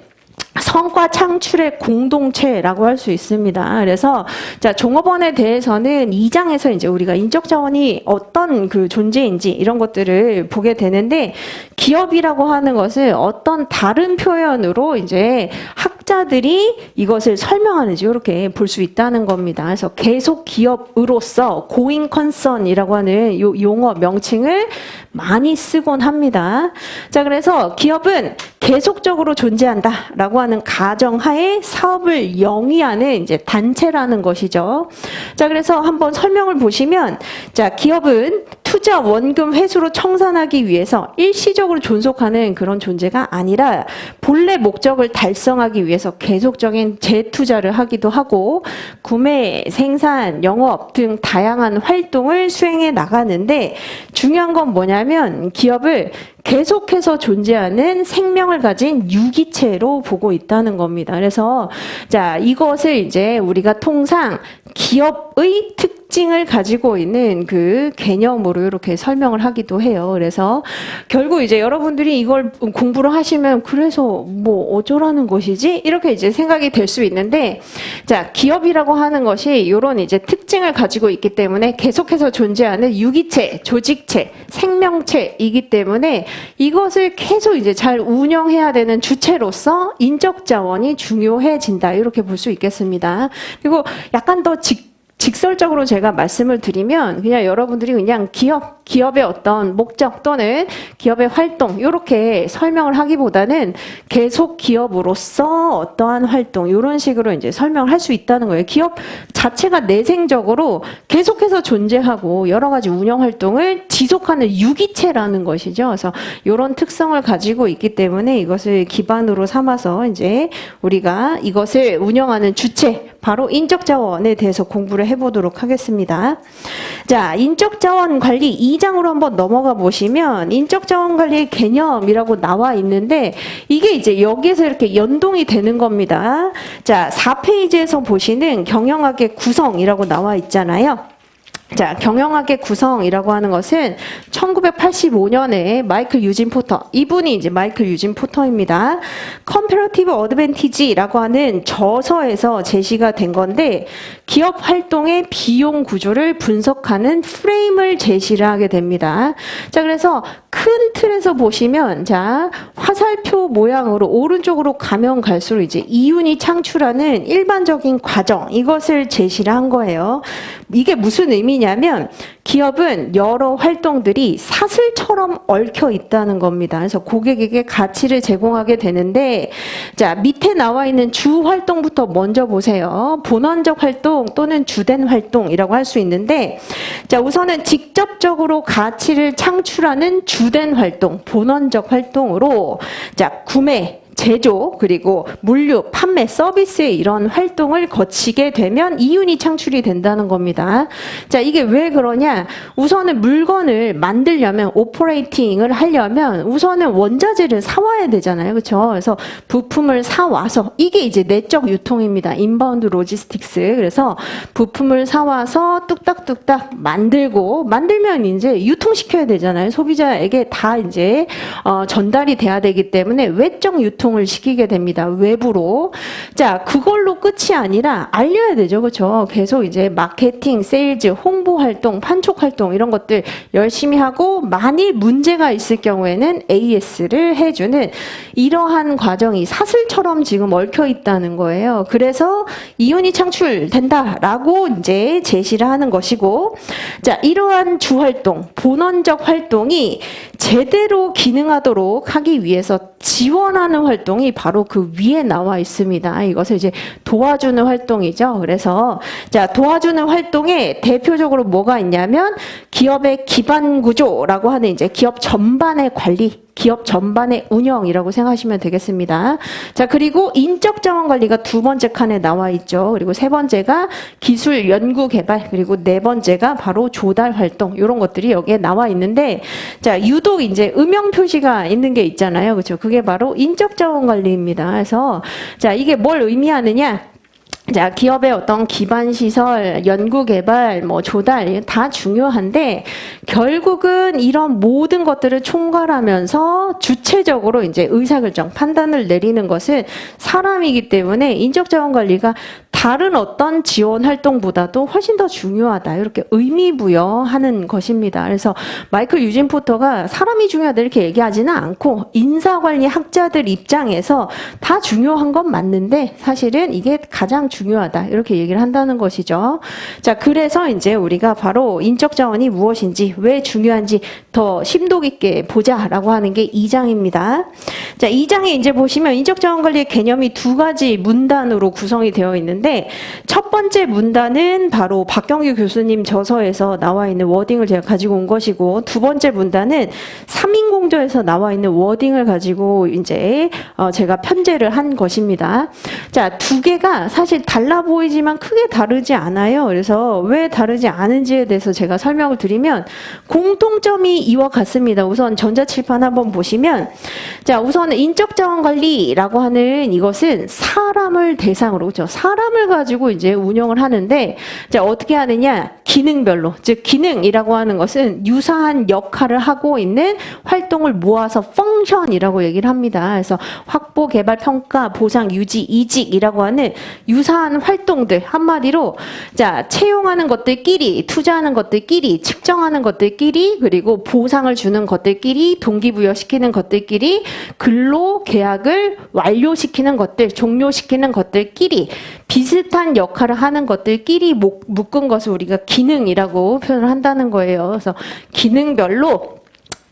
성과 창출의 공동체라고 할 수 있습니다. 그래서 자, 종업원에 대해서는 2장에서 이제 우리가 인적 자원이 어떤 그 존재인지 이런 것들을 보게 되는데, 기업이라고 하는 것을 어떤 다른 표현으로 이제 학자들이 이것을 설명하는지 이렇게 볼 수 있다는 겁니다. 그래서 계속 기업으로서 고잉 컨선이라고 하는 요 용어 명칭을 많이 쓰곤 합니다. 자, 그래서 기업은 계속적으로 존재한다라고 하는 가정하에 사업을 영위하는 이제 단체라는 것이죠. 자, 그래서 한번 설명을 보시면, 자, 기업은 투자 원금 회수로 청산하기 위해서 일시적으로 존속하는 그런 존재가 아니라 본래 목적을 달성하기 위해서 계속적인 재투자를 하기도 하고 구매, 생산, 영업 등 다양한 활동을 수행해 나가는데, 중요한 건 뭐냐면 기업을 계속해서 존재하는 생명을 가진 유기체로 보고 있다는 겁니다. 그래서 자, 이것을 이제 우리가 통상 기업의 특징을 가지고 있는 그 개념으로 이렇게 설명을 하기도 해요. 그래서 결국 이제 여러분들이 이걸 공부를 하시면 그래서 뭐 어쩌라는 것이지? 이렇게 이제 생각이 될 수 있는데, 자, 기업이라고 하는 것이 이런 이제 특징을 가지고 있기 때문에 계속해서 존재하는 유기체, 조직체, 생명체이기 때문에 이것을 계속 이제 잘 운영해야 되는 주체로서 인적 자원이 중요해진다. 이렇게 볼 수 있겠습니다. 그리고 약간 더 직설적으로 제가 말씀을 드리면 그냥 여러분들이 그냥 기업의 어떤 목적 또는 기업의 활동 이렇게 설명을 하기보다는 계속 기업으로서 어떠한 활동 이런 식으로 이제 설명을 할 수 있다는 거예요. 기업 자체가 내생적으로 계속해서 존재하고 여러 가지 운영 활동을 지속하는 유기체라는 것이죠. 그래서 이런 특성을 가지고 있기 때문에 이것을 기반으로 삼아서 이제 우리가 이것을 운영하는 주체, 바로 인적자원에 대해서 공부를 해보도록 하겠습니다. 자, 인적자원 관리 2장으로 한번 넘어가 보시면 인적자원 관리 개념이라고 나와 있는데 이게 이제 여기에서 이렇게 연동이 되는 겁니다. 자, 4페이지에서 보시는 경영학의 구성이라고 나와 있잖아요. 자, 경영학의 구성이라고 하는 것은 1985년에 마이클 유진 포터, 이분이 이제 마이클 유진 포터입니다. Comparative Advantage라고 하는 저서에서 제시가 된 건데 기업 활동의 비용 구조를 분석하는 프레임을 제시를 하게 됩니다. 자, 그래서 큰 틀에서 보시면 자, 화살표 모양으로 오른쪽으로 가면 갈수록 이제 이윤이 창출하는 일반적인 과정, 이것을 제시를 한 거예요. 이게 무슨 의미냐면 기업은 여러 활동들이 사슬처럼 얽혀 있다는 겁니다. 그래서 고객에게 가치를 제공하게 되는데 자, 밑에 나와 있는 주 활동부터 먼저 보세요. 본원적 활동 또는 주된 활동이라고 할 수 있는데 자, 우선은 직접적으로 가치를 창출하는 주된 활동, 본원적 활동으로 자, 구매, 제조, 그리고 물류, 판매, 서비스의 이런 활동을 거치게 되면 이윤이 창출이 된다는 겁니다. 자, 이게 왜 그러냐? 우선은 물건을 만들려면, 오퍼레이팅을 하려면 우선은 원자재를 사와야 되잖아요. 그렇죠? 그래서 부품을 사와서 이게 이제 내적 유통입니다. 인바운드 로지스틱스. 그래서 부품을 사와서 뚝딱뚝딱 만들면 이제 유통시켜야 되잖아요. 소비자에게 다 이제 전달이 돼야 되기 때문에 외적 유통을 시키게 됩니다. 외부로. 자, 그걸로 끝이 아니라 알려야 되죠. 그렇죠? 계속 이제 마케팅, 세일즈, 홍보 활동, 판촉 활동 이런 것들 열심히 하고 만일 문제가 있을 경우에는 AS를 해주는 이러한 과정이 사슬처럼 지금 얽혀 있다는 거예요. 그래서 이윤이 창출된다라고 이제 제시를 하는 것이고 자, 이러한 주활동, 본원적 활동이 제대로 기능하도록 하기 위해서 지원하는 활동이 바로 그 위에 나와 있습니다. 이것을 이제 도와주는 활동이죠. 그래서 자, 도와주는 활동에 대표적으로 뭐가 있냐면 기업의 기반 구조라고 하는 이제 기업 전반의 관리, 기업 전반의 운영이라고 생각하시면 되겠습니다. 자, 그리고 인적 자원 관리가 두 번째 칸에 나와 있죠. 그리고 세 번째가 기술 연구 개발, 그리고 네 번째가 바로 조달 활동, 이런 것들이 여기에 나와 있는데, 자, 유독 이제 음영 표시가 있는 게 있잖아요. 그렇죠? 그게 바로 인적 자원 관리입니다. 그래서 자, 이게 뭘 의미하느냐? 자, 기업의 어떤 기반 시설, 연구 개발, 뭐 조달 다 중요한데 결국은 이런 모든 것들을 총괄하면서 주체적으로 이제 의사결정, 판단을 내리는 것은 사람이기 때문에 인적자원 관리가 다른 어떤 지원 활동보다도 훨씬 더 중요하다. 이렇게 의미부여하는 것입니다. 그래서 마이클 유진 포터가 사람이 중요하다 이렇게 얘기하지는 않고 인사관리 학자들 입장에서 다 중요한 건 맞는데 사실은 이게 가장 중요하다. 이렇게 얘기를 한다는 것이죠. 자, 그래서 이제 우리가 바로 인적 자원이 무엇인지, 왜 중요한지 더 심도 깊게 보자라고 하는 게 2장입니다. 자, 2장에 이제 보시면 인적 자원 관리의 개념이 두 가지 문단으로 구성이 되어 있는데 첫 번째 문단은 바로 박경규 교수님 저서에서 나와 있는 워딩을 제가 가지고 온 것이고, 두 번째 문단은 삼인공조에서 나와 있는 워딩을 가지고 이제 제가 편제를 한 것입니다. 자, 두 개가 사실 달라 보이지만 크게 다르지 않아요. 그래서 왜 다르지 않은지에 대해서 제가 설명을 드리면 공통점이 이와 같습니다. 우선 전자칠판 한번 보시면, 자, 우선 인적자원관리라고 하는 이것은 사람을 대상으로, 그렇죠? 사람을 가지고 이제 운영을 하는데, 자, 어떻게 하느냐? 기능별로, 즉 기능이라고 하는 것은 유사한 역할을 하고 있는 활동을 모아서 펑션이라고 얘기를 합니다. 그래서 확보, 개발, 평가, 보상, 유지, 이직이라고 하는 유사한 활동들, 한마디로 자, 채용하는 것들끼리, 투자하는 것들끼리, 측정하는 것들끼리, 그리고 보상을 주는 것들끼리, 동기부여시키는 것들끼리, 근로 계약을 완료시키는 것들, 종료시키는 것들끼리 비슷한 역할을 하는 것들끼리 묶은 것을 우리가 기능이라고 표현을 한다는 거예요. 그래서 기능별로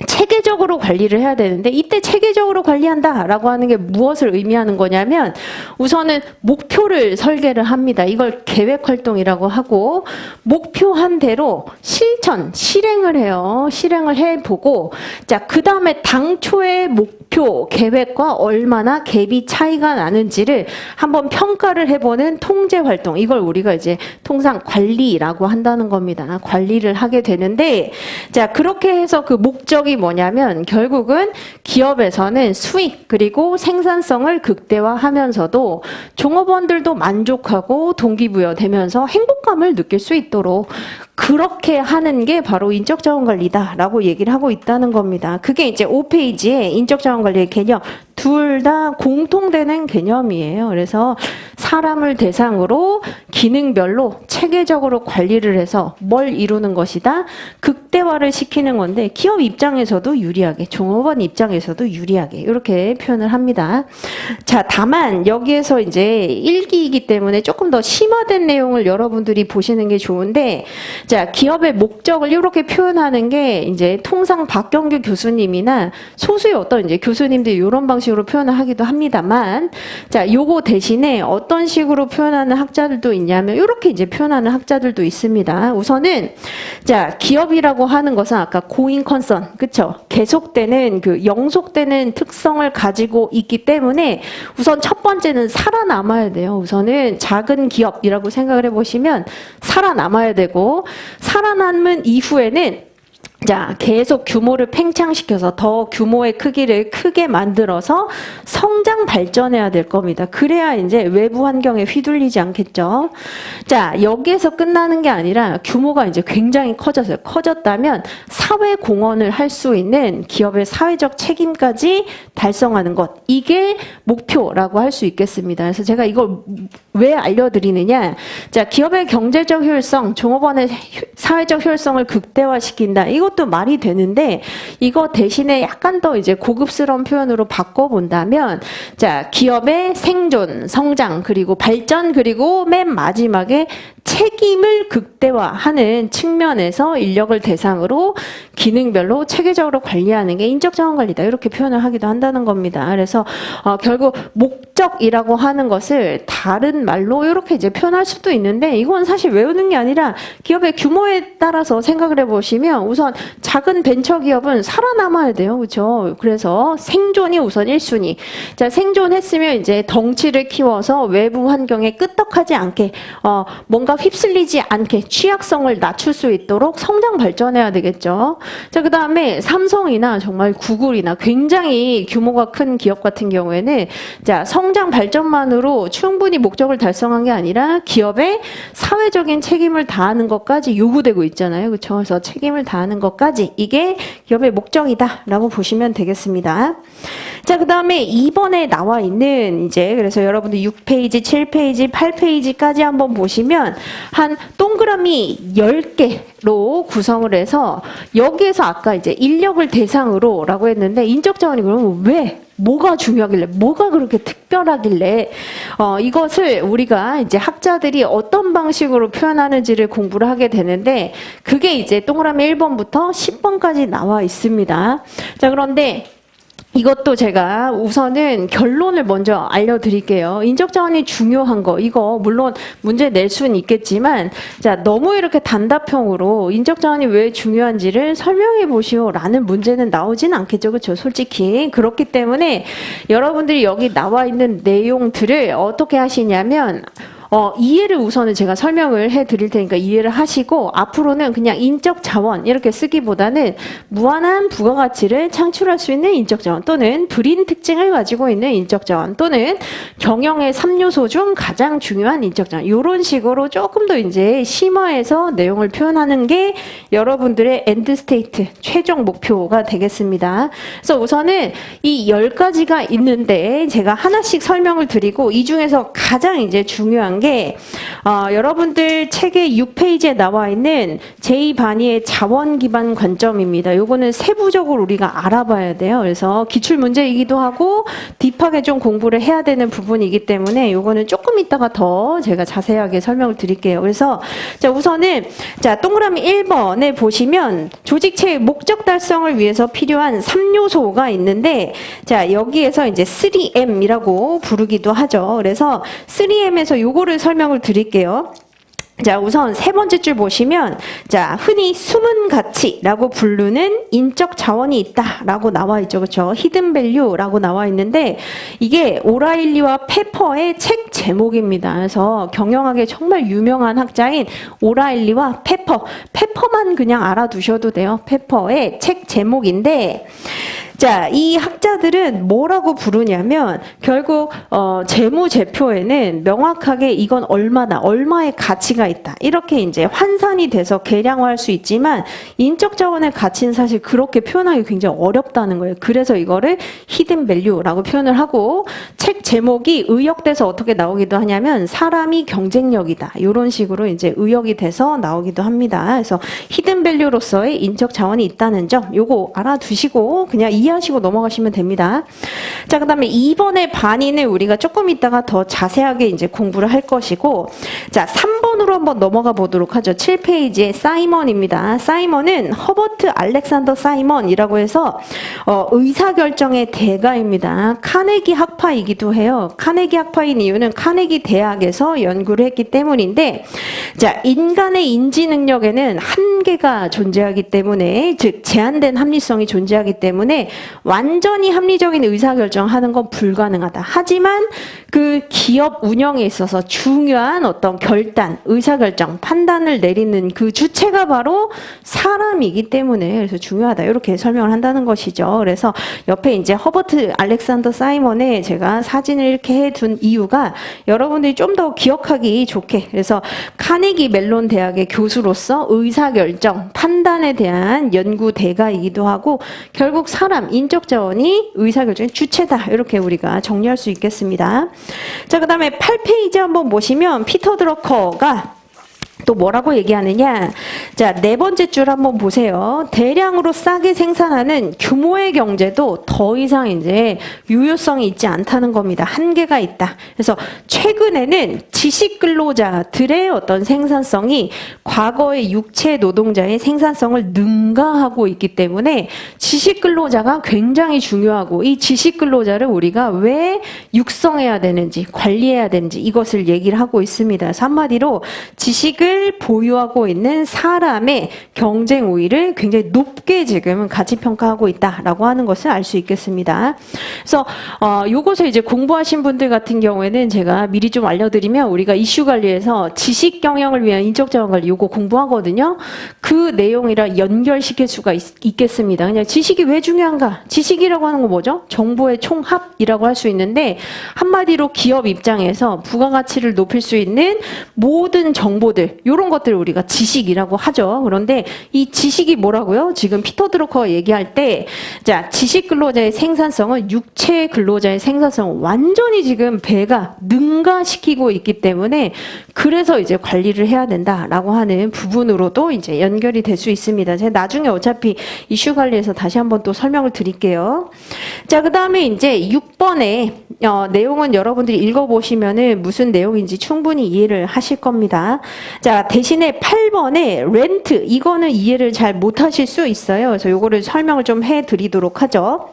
체계적으로 관리를 해야 되는데, 이때 체계적으로 관리한다라고 하는 게 무엇을 의미하는 거냐면 우선은 목표를 설계를 합니다. 이걸 계획활동이라고 하고, 목표한 대로 실행을 해요. 실행을 해보고, 자, 그 다음에 당초의 목표 계획과 얼마나 갭이 차이가 나는지를 한번 평가를 해보는 통제활동, 이걸 우리가 이제 통상 관리라고 한다는 겁니다. 관리를 하게 되는데, 자, 그렇게 해서 그 목적이 뭐냐면 결국은 기업에서는 수익 그리고 생산성을 극대화하면서도 종업원들도 만족하고 동기부여되면서 행복감을 느낄 수 있도록 그렇게 하는 게 바로 인적자원관리다라고 얘기를 하고 있다는 겁니다. 그게 이제 5페이지에 인적자원관리의 개념 둘 다 공통되는 개념이에요. 그래서 사람을 대상으로 기능별로 체계적으로 관리를 해서 뭘 이루는 것이다? 극대화를 시키는 건데 기업 입장에서도 유리하게, 종업원 입장에서도 유리하게 이렇게 표현을 합니다. 자, 다만 여기에서 이제 1기이기 때문에 조금 더 심화된 내용을 여러분들이 보시는 게 좋은데, 자, 기업의 목적을 이렇게 표현하는 게 이제 통상 박경규 교수님이나 소수의 어떤 이제 교수님들이 이런 방식으로 표현을 하기도 합니다만, 자, 요거 대신에 어떤 식으로 표현하는 학자들도 있냐면 이렇게 이제 표현하는 학자들도 있습니다. 우선은 자, 기업이라고 하는 것은 아까 고잉 컨선, 그쵸? 계속되는 그 영속되는 특성을 가지고 있기 때문에 우선 첫 번째는 살아남아야 돼요. 우선은 작은 기업이라고 생각을 해보시면 살아남아야 되고, 살아남은 이후에는 자, 계속 규모를 팽창시켜서 더 규모의 크기를 크게 만들어서 성장 발전해야 될 겁니다. 그래야 이제 외부 환경에 휘둘리지 않겠죠. 자, 여기에서 끝나는 게 아니라 규모가 이제 굉장히 커졌어요. 커졌다면 사회 공헌을 할 수 있는 기업의 사회적 책임까지 달성하는 것. 이게 목표라고 할 수 있겠습니다. 그래서 제가 이걸 왜 알려드리느냐. 자, 기업의 경제적 효율성, 종업원의 사회적 효율성을 극대화시킨다. 이것도 말이 되는데, 이거 대신에 약간 더 이제 고급스러운 표현으로 바꿔본다면, 자, 기업의 생존, 성장, 그리고 발전, 그리고 맨 마지막에 책임을 극대화하는 측면에서 인력을 대상으로 기능별로 체계적으로 관리하는 게 인적자원관리다. 이렇게 표현을 하기도 한다는 겁니다. 그래서 결국 목적이라고 하는 것을 다른 말로 이렇게 이제 표현할 수도 있는데, 이건 사실 외우는 게 아니라 기업의 규모에 따라서 생각을 해보시면 우선 작은 벤처기업은 살아남아야 돼요. 그렇죠? 그래서 생존이 우선 1순위. 자, 생존했으면 이제 덩치를 키워서 외부 환경에 끄떡하지 않게 뭔가 휩쓸리지 않게 취약성을 낮출 수 있도록 성장 발전해야 되겠죠. 자, 그다음에 삼성이나 정말 구글이나 굉장히 규모가 큰 기업 같은 경우에는 자, 성장 발전만으로 충분히 목적을 달성한 게 아니라 기업의 사회적인 책임을 다하는 것까지 요구되고 있잖아요. 그렇죠? 그래서 책임을 다하는 것까지 이게 기업의 목적이다라고 보시면 되겠습니다. 자, 그다음에 2번에 나와 있는 이제 그래서 여러분들 6페이지, 7페이지, 8페이지까지 한번 보시면 한 동그라미 10개로 구성을 해서 여기에서 아까 이제 인력을 대상으로라고 했는데 인적 자원이 그러면 왜? 뭐가 중요하길래, 뭐가 그렇게 특별하길래, 이것을 우리가 이제 학자들이 어떤 방식으로 표현하는지를 공부를 하게 되는데, 그게 이제 동그라미 1번부터 10번까지 나와 있습니다. 자, 그런데, 이것도 제가 우선은 결론을 먼저 알려드릴게요. 인적자원이 중요한 거, 이거 물론 문제 낼 수는 있겠지만, 자, 너무 이렇게 단답형으로 인적자원이 왜 중요한지를 설명해 보시오라는 문제는 나오진 않겠죠. 그렇죠? 솔직히. 그렇기 때문에 여러분들이 여기 나와 있는 내용들을 어떻게 하시냐면, 이해를 우선은 제가 설명을 해 드릴 테니까 이해를 하시고 앞으로는 그냥 인적 자원 이렇게 쓰기보다는 무한한 부가가치를 창출할 수 있는 인적 자원 또는 불인 특징을 가지고 있는 인적 자원 또는 경영의 3요소 중 가장 중요한 인적 자원 이런 식으로 조금 더 이제 심화해서 내용을 표현하는 게 여러분들의 엔드 스테이트 최종 목표가 되겠습니다. 그래서 우선은 이 10가지가 있는데 제가 하나씩 설명을 드리고 이 중에서 가장 이제 중요한 게 여러분들 책의 6페이지에 나와 있는 제2반의의 자원 기반 관점입니다. 요거는 세부적으로 우리가 알아봐야 돼요. 그래서 기출 문제이기도 하고 딥하게 좀 공부를 해야 되는 부분이기 때문에 요거는 조금 이따가 더 제가 자세하게 설명을 드릴게요. 그래서 자, 우선은 자, 동그라미 1번에 보시면 조직체의 목적 달성을 위해서 필요한 3요소가 있는데 자, 여기에서 이제 3M이라고 부르기도 하죠. 그래서 3M에서 요거를 설명을 드릴게요. 자, 우선 세 번째 줄 보시면 자, 흔히 숨은 가치라고 부르는 인적 자원이 있다라고 나와 있죠. 그렇죠? 히든 밸류라고 나와 있는데 이게 오라일리와 페퍼의 책 제목입니다. 그래서 경영학에 정말 유명한 학자인 오라일리와 페퍼만 그냥 알아두셔도 돼요. 페퍼의 책 제목인데 자, 이 학자들은 뭐라고 부르냐면 결국 재무제표에는 명확하게 이건 얼마의 가치가 있다. 이렇게 이제 환산이 돼서 계량화할 수 있지만 인적 자원의 가치는 사실 그렇게 표현하기 굉장히 어렵다는 거예요. 그래서 이거를 히든 밸류라고 표현을 하고 책 제목이 의역돼서 어떻게 나오기도 하냐면 사람이 경쟁력이다. 이런 식으로 이제 의역이 돼서 나오기도 합니다. 그래서 히든 밸류로서의 인적 자원이 있다는 점 요거 알아두시고 그냥 이해하시고 넘어가시면 됩니다. 자, 그다음에 2번의 반인을 우리가 조금 있다가 더 자세하게 이제 공부를 할 것이고 자, 3번으로 한번 넘어가 보도록 하죠. 7페이지에 사이먼입니다. 사이먼은 허버트 알렉산더 사이먼이라고 해서 의사결정의 대가입니다. 카네기 학파이기도 해요. 카네기 학파인 이유는 카네기 대학에서 연구를 했기 때문인데 자, 인간의 인지 능력에는 한계가 존재하기 때문에 즉 제한된 합리성이 존재하기 때문에 완전히 합리적인 의사결정하는 건 불가능하다. 하지만 그 기업 운영에 있어서 중요한 어떤 결단, 의사결정, 판단을 내리는 그 주체가 바로 사람이기 때문에 그래서 중요하다. 이렇게 설명을 한다는 것이죠. 그래서 옆에 이제 허버트 알렉산더 사이먼의 제가 사진을 이렇게 해둔 이유가 여러분들이 좀 더 기억하기 좋게 그래서 카네기 멜론 대학의 교수로서 의사결정, 판단에 대한 연구 대가이기도 하고 결국 사람, 인적 자원이 의사결정의 주체다. 이렇게 우리가 정리할 수 있겠습니다. 자, 그 다음에 8페이지 한번 보시면 피터 드러커가 또 뭐라고 얘기하느냐. 자, 네 번째 줄 한번 보세요. 대량으로 싸게 생산하는 규모의 경제도 더 이상 이제 유효성이 있지 않다는 겁니다. 한계가 있다. 그래서 최근에는 지식 근로자들의 어떤 생산성이 과거의 육체 노동자의 생산성을 능가하고 있기 때문에 지식 근로자가 굉장히 중요하고 이 지식 근로자를 우리가 왜 육성해야 되는지 관리해야 되는지 이것을 얘기를 하고 있습니다. 그래서 한마디로 지식을 지식을 보유하고 있는 사람의 경쟁 우위를 굉장히 높게 지금 가치 평가하고 있다라고 하는 것을 알 수 있겠습니다. 그래서 요것을 이제 공부하신 분들 같은 경우에는 제가 미리 좀 알려드리면 우리가 이슈 관리에서 지식 경영을 위한 인적 자원 관리 요거 공부하거든요. 그 내용이랑 연결시킬 수가 있겠습니다. 그냥 지식이 왜 중요한가? 지식이라고 하는 거 뭐죠? 정보의 총합이라고 할 수 있는데 한마디로 기업 입장에서 부가가치를 높일 수 있는 모든 정보들 이런 것들을 우리가 지식이라고 하죠. 그런데 이 지식이 뭐라고요? 지금 피터 드러커가 얘기할 때 자, 지식 근로자의 생산성은 육체 근로자의 생산성을 완전히 지금 배가 능가시키고 있기 때문에 그래서 이제 관리를 해야 된다라고 하는 부분으로도 이제 연결이 될 수 있습니다. 제가 나중에 어차피 이슈 관리에서 다시 한번 또 설명을 드릴게요. 자, 그 다음에 이제 6번에 내용은 여러분들이 읽어보시면은 무슨 내용인지 충분히 이해를 하실 겁니다. 자, 대신에 8번에 렌트, 이거는 이해를 잘 못하실 수 있어요. 그래서 요거를 설명을 좀 해드리도록 하죠.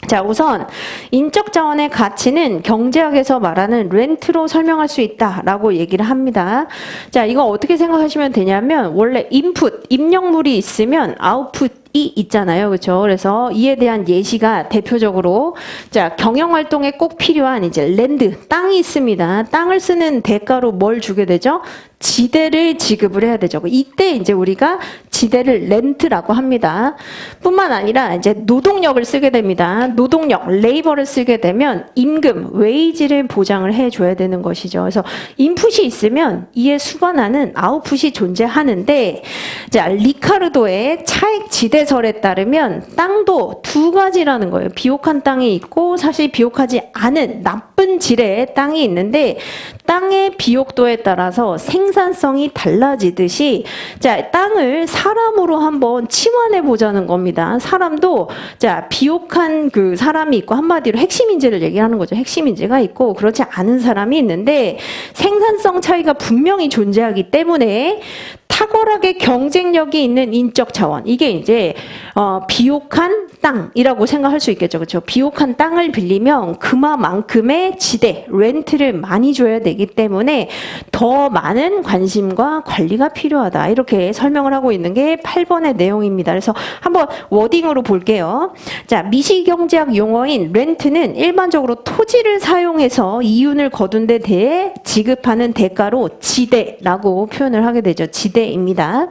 자, 우선 인적 자원의 가치는 경제학에서 말하는 렌트로 설명할 수 있다라고 얘기를 합니다. 자, 이거 어떻게 생각하시면 되냐면 원래 인풋, 입력물이 있으면 아웃풋 이 있잖아요. 그렇죠? 그래서 이에 대한 예시가 대표적으로 자, 경영 활동에 꼭 필요한 이제 랜드, 땅이 있습니다. 땅을 쓰는 대가로 뭘 주게 되죠? 지대를 지급을 해야 되죠. 이때 이제 우리가 지대를 렌트라고 합니다. 뿐만 아니라 이제 노동력을 쓰게 됩니다. 노동력, 레이버를 쓰게 되면 임금, 웨이지를 보장을 해줘야 되는 것이죠. 그래서 인풋이 있으면 이에 수반하는 아웃풋이 존재하는데 자, 리카르도의 차액 지대설에 따르면 땅도 두 가지라는 거예요. 비옥한 땅이 있고 사실 비옥하지 않은 나쁜 질의 땅이 있는데 땅의 비옥도에 따라서 생산성이 달라지듯이 자, 땅을 사람으로 한번 치환해 보자는 겁니다. 사람도 자, 비옥한 그 사람이 있고 한마디로 핵심 인재를 얘기하는 거죠. 핵심 인재가 있고 그렇지 않은 사람이 있는데 생산성 차이가 분명히 존재하기 때문에 탁월하게 경쟁력이 있는 인적 자원, 이게 이제 비옥한 땅이라고 생각할 수 있겠죠. 그렇죠? 비옥한 땅을 빌리면 그만큼의 지대, 렌트를 많이 줘야 되기 때문에 더 많은 관심과 관리가 필요하다. 이렇게 설명을 하고 있는 게 8번의 내용입니다. 그래서 한번 워딩으로 볼게요. 자, 미시경제학 용어인 렌트는 일반적으로 토지를 사용해서 이윤을 거둔 데 대해 지급하는 대가로 지대라고 표현을 하게 되죠. 지대입니다.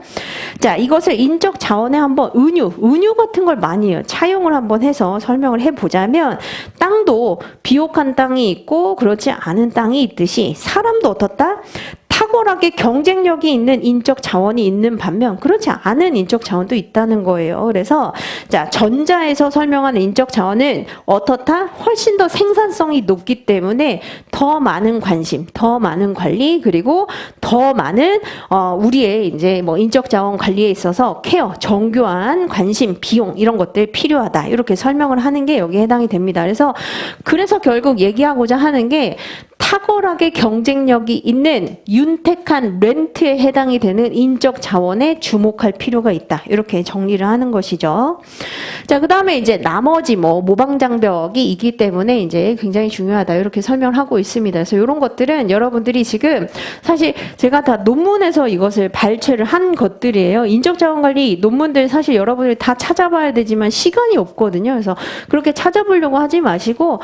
자, 이것을 인적 자원에 한번 은유 같은 걸 많이 해요. 차용을 한번 해서 설명을 해보자면 땅도 비옥한 땅이 있고 그렇지 않은 땅이 있듯이 사람도 어떻다? 탁월하게 경쟁력이 있는 인적 자원이 있는 반면 그렇지 않은 인적 자원도 있다는 거예요. 그래서 자, 전자에서 설명하는 인적 자원은 어떻다? 훨씬 더 생산성이 높기 때문에 더 많은 관심, 더 많은 관리, 그리고 더 많은 우리의 이제 뭐 인적 자원 관리에 있어서 케어, 정교한 관심, 비용 이런 것들 필요하다. 이렇게 설명을 하는 게 여기에 해당이 됩니다. 그래서 결국 얘기하고자 하는 게 탁월하게 경쟁력이 있는 윤택한 렌트에 해당이 되는 인적 자원에 주목할 필요가 있다. 이렇게 정리를 하는 것이죠. 자, 그 다음에 이제 나머지 모방장벽이 있기 때문에 이제 굉장히 중요하다. 이렇게 설명을 하고 있습니다. 그래서 이런 것들은 여러분들이 지금 사실 제가 다 논문에서 이것을 발췌를 한 것들이에요. 인적 자원 관리 논문들 사실 여러분들이 다 찾아봐야 되지만 시간이 없거든요. 그래서 그렇게 찾아보려고 하지 마시고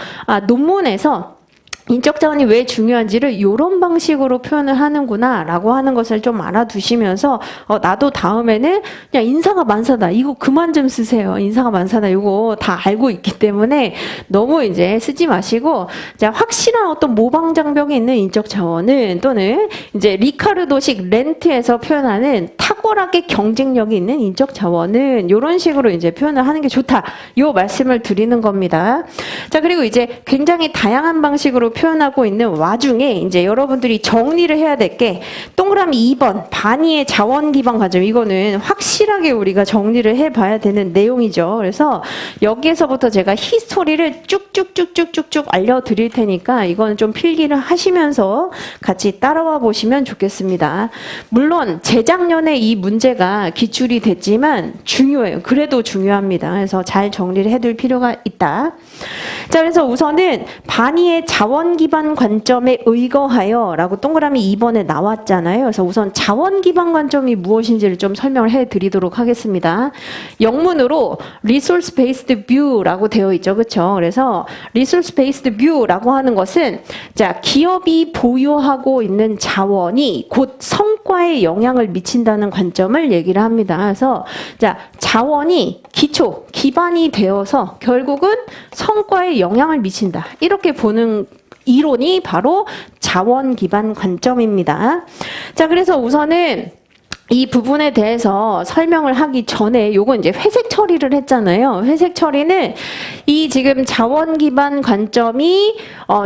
논문에서 인적 자원이 왜 중요한지를 이런 방식으로 표현을 하는구나 라고 하는 것을 좀 알아두시면서 나도 다음에는 그냥 인사가 만사다 이거 그만 좀 쓰세요. 인사가 만사다 이거 다 알고 있기 때문에 너무 이제 쓰지 마시고 자, 확실한 어떤 모방 장벽이 있는 인적 자원은 또는 이제 리카르도식 렌트에서 표현하는 탁월하게 경쟁력이 있는 인적 자원은 이런 식으로 이제 표현을 하는 게 좋다. 이 말씀을 드리는 겁니다. 자, 그리고 이제 굉장히 다양한 방식으로 표현하고 있는 와중에 이제 여러분들이 정리를 해야 될 게 동그라미 2번 반의의 자원 기반 가점, 이거는 확실하게 우리가 정리를 해봐야 되는 내용이죠. 그래서 여기에서부터 제가 히스토리를 쭉쭉쭉쭉쭉쭉 알려드릴 테니까 이거는 좀 필기를 하시면서 같이 따라와 보시면 좋겠습니다. 물론 재작년에 이 문제가 기출이 됐지만 중요해요. 그래도 중요합니다. 그래서 잘 정리를 해둘 필요가 있다. 자, 그래서 우선은 반의의 자원 기반 관점에 의거하여 라고 동그라미 2번에 나왔잖아요. 그래서 우선 자원 기반 관점이 무엇인지를 좀 설명을 해 드리도록 하겠습니다. 영문으로 resource based view라고 되어 있죠. 그렇죠? 그래서 resource based view라고 하는 것은 자, 기업이 보유하고 있는 자원이 곧 성과에 영향을 미친다는 관점을 얘기를 합니다. 그래서 자, 자원이 기반이 되어서 결국은 성과에 영향을 미친다. 이렇게 보는 이론이 바로 자원 기반 관점입니다. 자, 그래서 우선은 이 부분에 대해서 설명을 하기 전에 요거 이제 회색 처리를 했잖아요. 회색 처리는 이 지금 자원 기반 관점이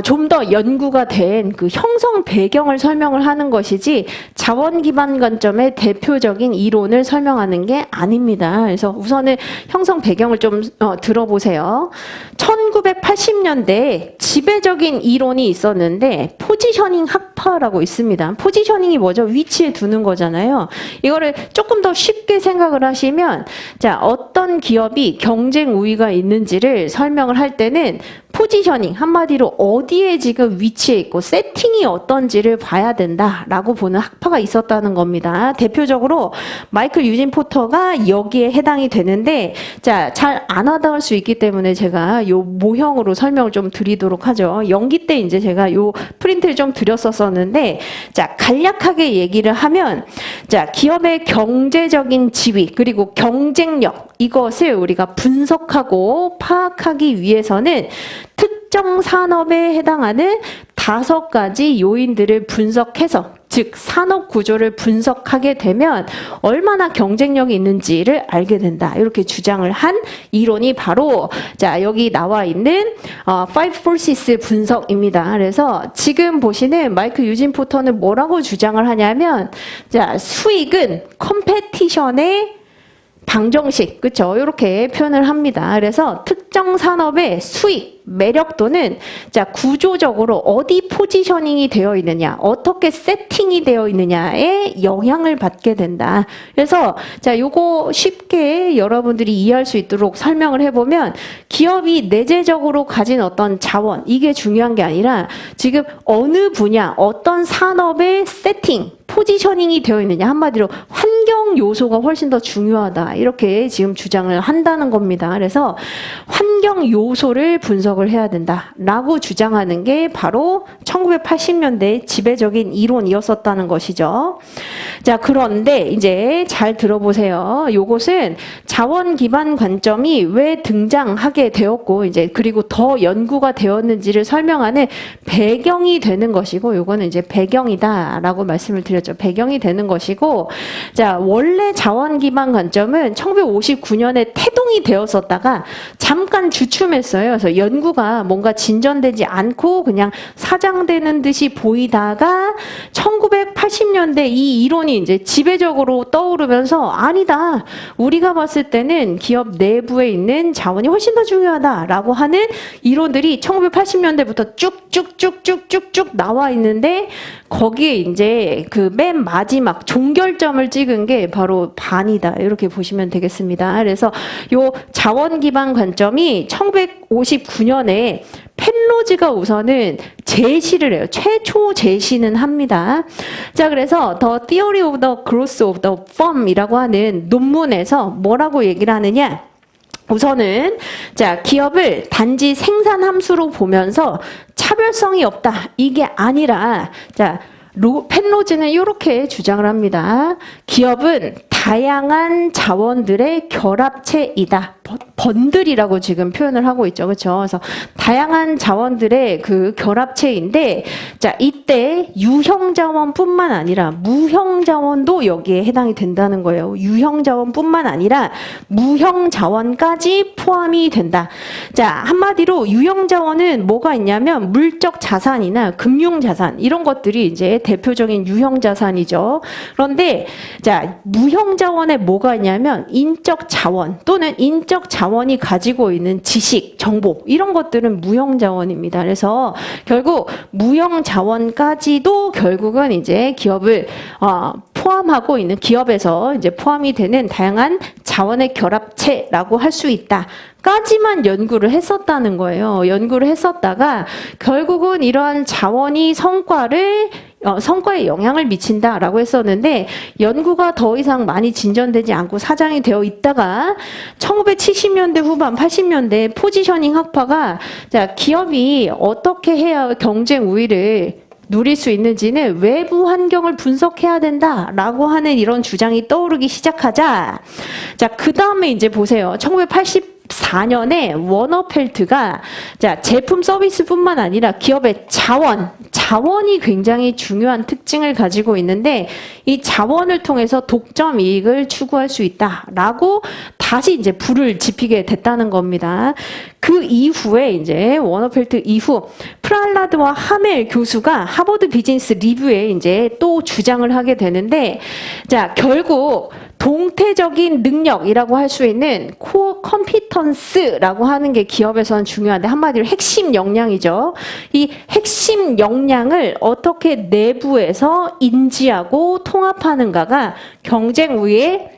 좀 더 연구가 된 그 형성 배경을 설명을 하는 것이지 자원 기반 관점의 대표적인 이론을 설명하는 게 아닙니다. 그래서 우선은 형성 배경을 좀 들어보세요. 1980년대에 지배적인 이론이 있었는데 포지셔닝 학파라고 있습니다. 포지셔닝이 뭐죠? 위치에 두는 거잖아요. 이거를 조금 더 쉽게 생각을 하시면 자, 어떤 기업이 경쟁 우위가 있는지를 설명을 할 때는 포지셔닝, 한마디로 어디에 지금 위치해 있고 세팅이 어떤지를 봐야 된다라고 보는 학파가 있었다는 겁니다. 대표적으로 마이클 유진 포터가 여기에 해당이 되는데 자, 잘 안 와닿을 수 있기 때문에 제가 요 모형으로 설명을 좀 드리도록 하죠. 연기 때 이제 제가 요 프린트를 좀 드렸었었는데 자, 간략하게 얘기를 하면 자, 기업의 경제적인 지위 그리고 경쟁력 이것을 우리가 분석하고 파악하기 위해서는 특정 산업에 해당하는 5가지 요인들을 분석해서 즉 산업 구조를 분석하게 되면 얼마나 경쟁력이 있는지를 알게 된다. 이렇게 주장을 한 이론이 바로 자, 여기 나와 있는 Five Forces 분석입니다. 그래서 지금 보시는 마이클 유진 포터는 뭐라고 주장을 하냐면 자, 수익은 컴페티션의 방정식, 그렇죠? 이렇게 표현을 합니다. 그래서 특정 산업의 수익, 매력도는 자, 구조적으로 어디 포지셔닝이 되어 있느냐, 어떻게 세팅이 되어 있느냐에 영향을 받게 된다. 그래서 자, 요거 쉽게 여러분들이 이해할 수 있도록 설명을 해보면 기업이 내재적으로 가진 어떤 자원, 이게 중요한 게 아니라 지금 어느 분야, 어떤 산업의 세팅, 포지셔닝이 되어 있느냐, 한마디로 환경 요소가 훨씬 더 중요하다. 이렇게 지금 주장을 한다는 겁니다. 그래서 환경 요소를 분석을 해야 된다라고 주장하는 게 바로 1980년대 지배적인 이론이었었다는 것이죠. 자, 그런데 이제 잘 들어보세요. 요것은 자원 기반 관점이 왜 등장하게 되었고 이제 그리고 더 연구가 되었는지를 설명하는 배경이 되는 것이고 요거는 이제 배경이다라고 말씀을 드렸죠. 배경이 되는 것이고 자, 원래 자원 기반 관점은 1959년에 태동이 되었었다가 잠깐 주춤했어요. 그래서 연구가 뭔가 진전되지 않고 그냥 사장되는 듯이 보이다가 1980년대 이 이론이 이제 지배적으로 떠오르면서 아니다. 우리가 봤을 때는 기업 내부에 있는 자원이 훨씬 더 중요하다라고 하는 이론들이 1980년대부터 쭉쭉쭉쭉쭉쭉 나와 있는데 거기에 이제 그 맨 마지막 종결점을 찍은 게 바로 반이다. 이렇게 보시면 되겠습니다. 그래서 요 자원 기반 관점이 1959년에 펜로즈가 우선은 제시를 해요. 최초 제시는 합니다. 자, 그래서 The Theory of the Growth of the Firm이라고 하는 논문에서 뭐라고 얘기를 하느냐? 우선은 자, 기업을 단지 생산 함수로 보면서 차별성이 없다. 이게 아니라 자, 펜로즈는 이렇게 주장을 합니다. 기업은 다양한 자원들의 결합체이다. 번들이라고 지금 표현을 하고 있죠. 그렇죠? 그래서 다양한 자원들의 그 결합체인데 자, 이때 유형 자원뿐만 아니라 무형 자원도 여기에 해당이 된다는 거예요. 유형 자원뿐만 아니라 무형 자원까지 포함이 된다. 자, 한마디로 유형 자원은 뭐가 있냐면 물적 자산이나 금융 자산 이런 것들이 이제 대표적인 유형 자산이죠. 그런데 자, 무형 자원에 뭐가 있냐면 인적 자원 또는 인적 자원이 가지고 있는 지식, 정보 이런 것들은 무형 자원입니다. 그래서 결국 무형 자원까지도 결국은 이제 기업을 포함하고 있는 기업에서 이제 포함이 되는 다양한 자원의 결합체라고 할 수 있다. 까지만 연구를 했었다는 거예요. 연구를 했었다가 결국은 이러한 자원이 성과에 영향을 미친다라고 했었는데 연구가 더 이상 많이 진전되지 않고 사장이 되어 있다가 1970년대 후반 80년대 포지셔닝 학파가 자, 기업이 어떻게 해야 경쟁 우위를 누릴 수 있는지는 외부 환경을 분석해야 된다라고 하는 이런 주장이 떠오르기 시작하자 자, 그 다음에 이제 보세요. 1984년에 워너펠트가 자, 제품 서비스뿐만 아니라 기업의 자원이 굉장히 중요한 특징을 가지고 있는데 이 자원을 통해서 독점 이익을 추구할 수 있다라고 다시 이제 불을 지피게 됐다는 겁니다. 그 이후에 이제 워너펠트 이후 프랄라드와 하멜 교수가 하버드 비즈니스 리뷰에 이제 또 주장을 하게 되는데 자, 결국 동태적인 능력이라고 할 수 있는 코어 컴피턴스라고 하는 게 기업에서는 중요한데 한마디로 핵심 역량이죠. 이 핵심 역량을 어떻게 내부에서 인지하고 통합하는가가 경쟁 우위의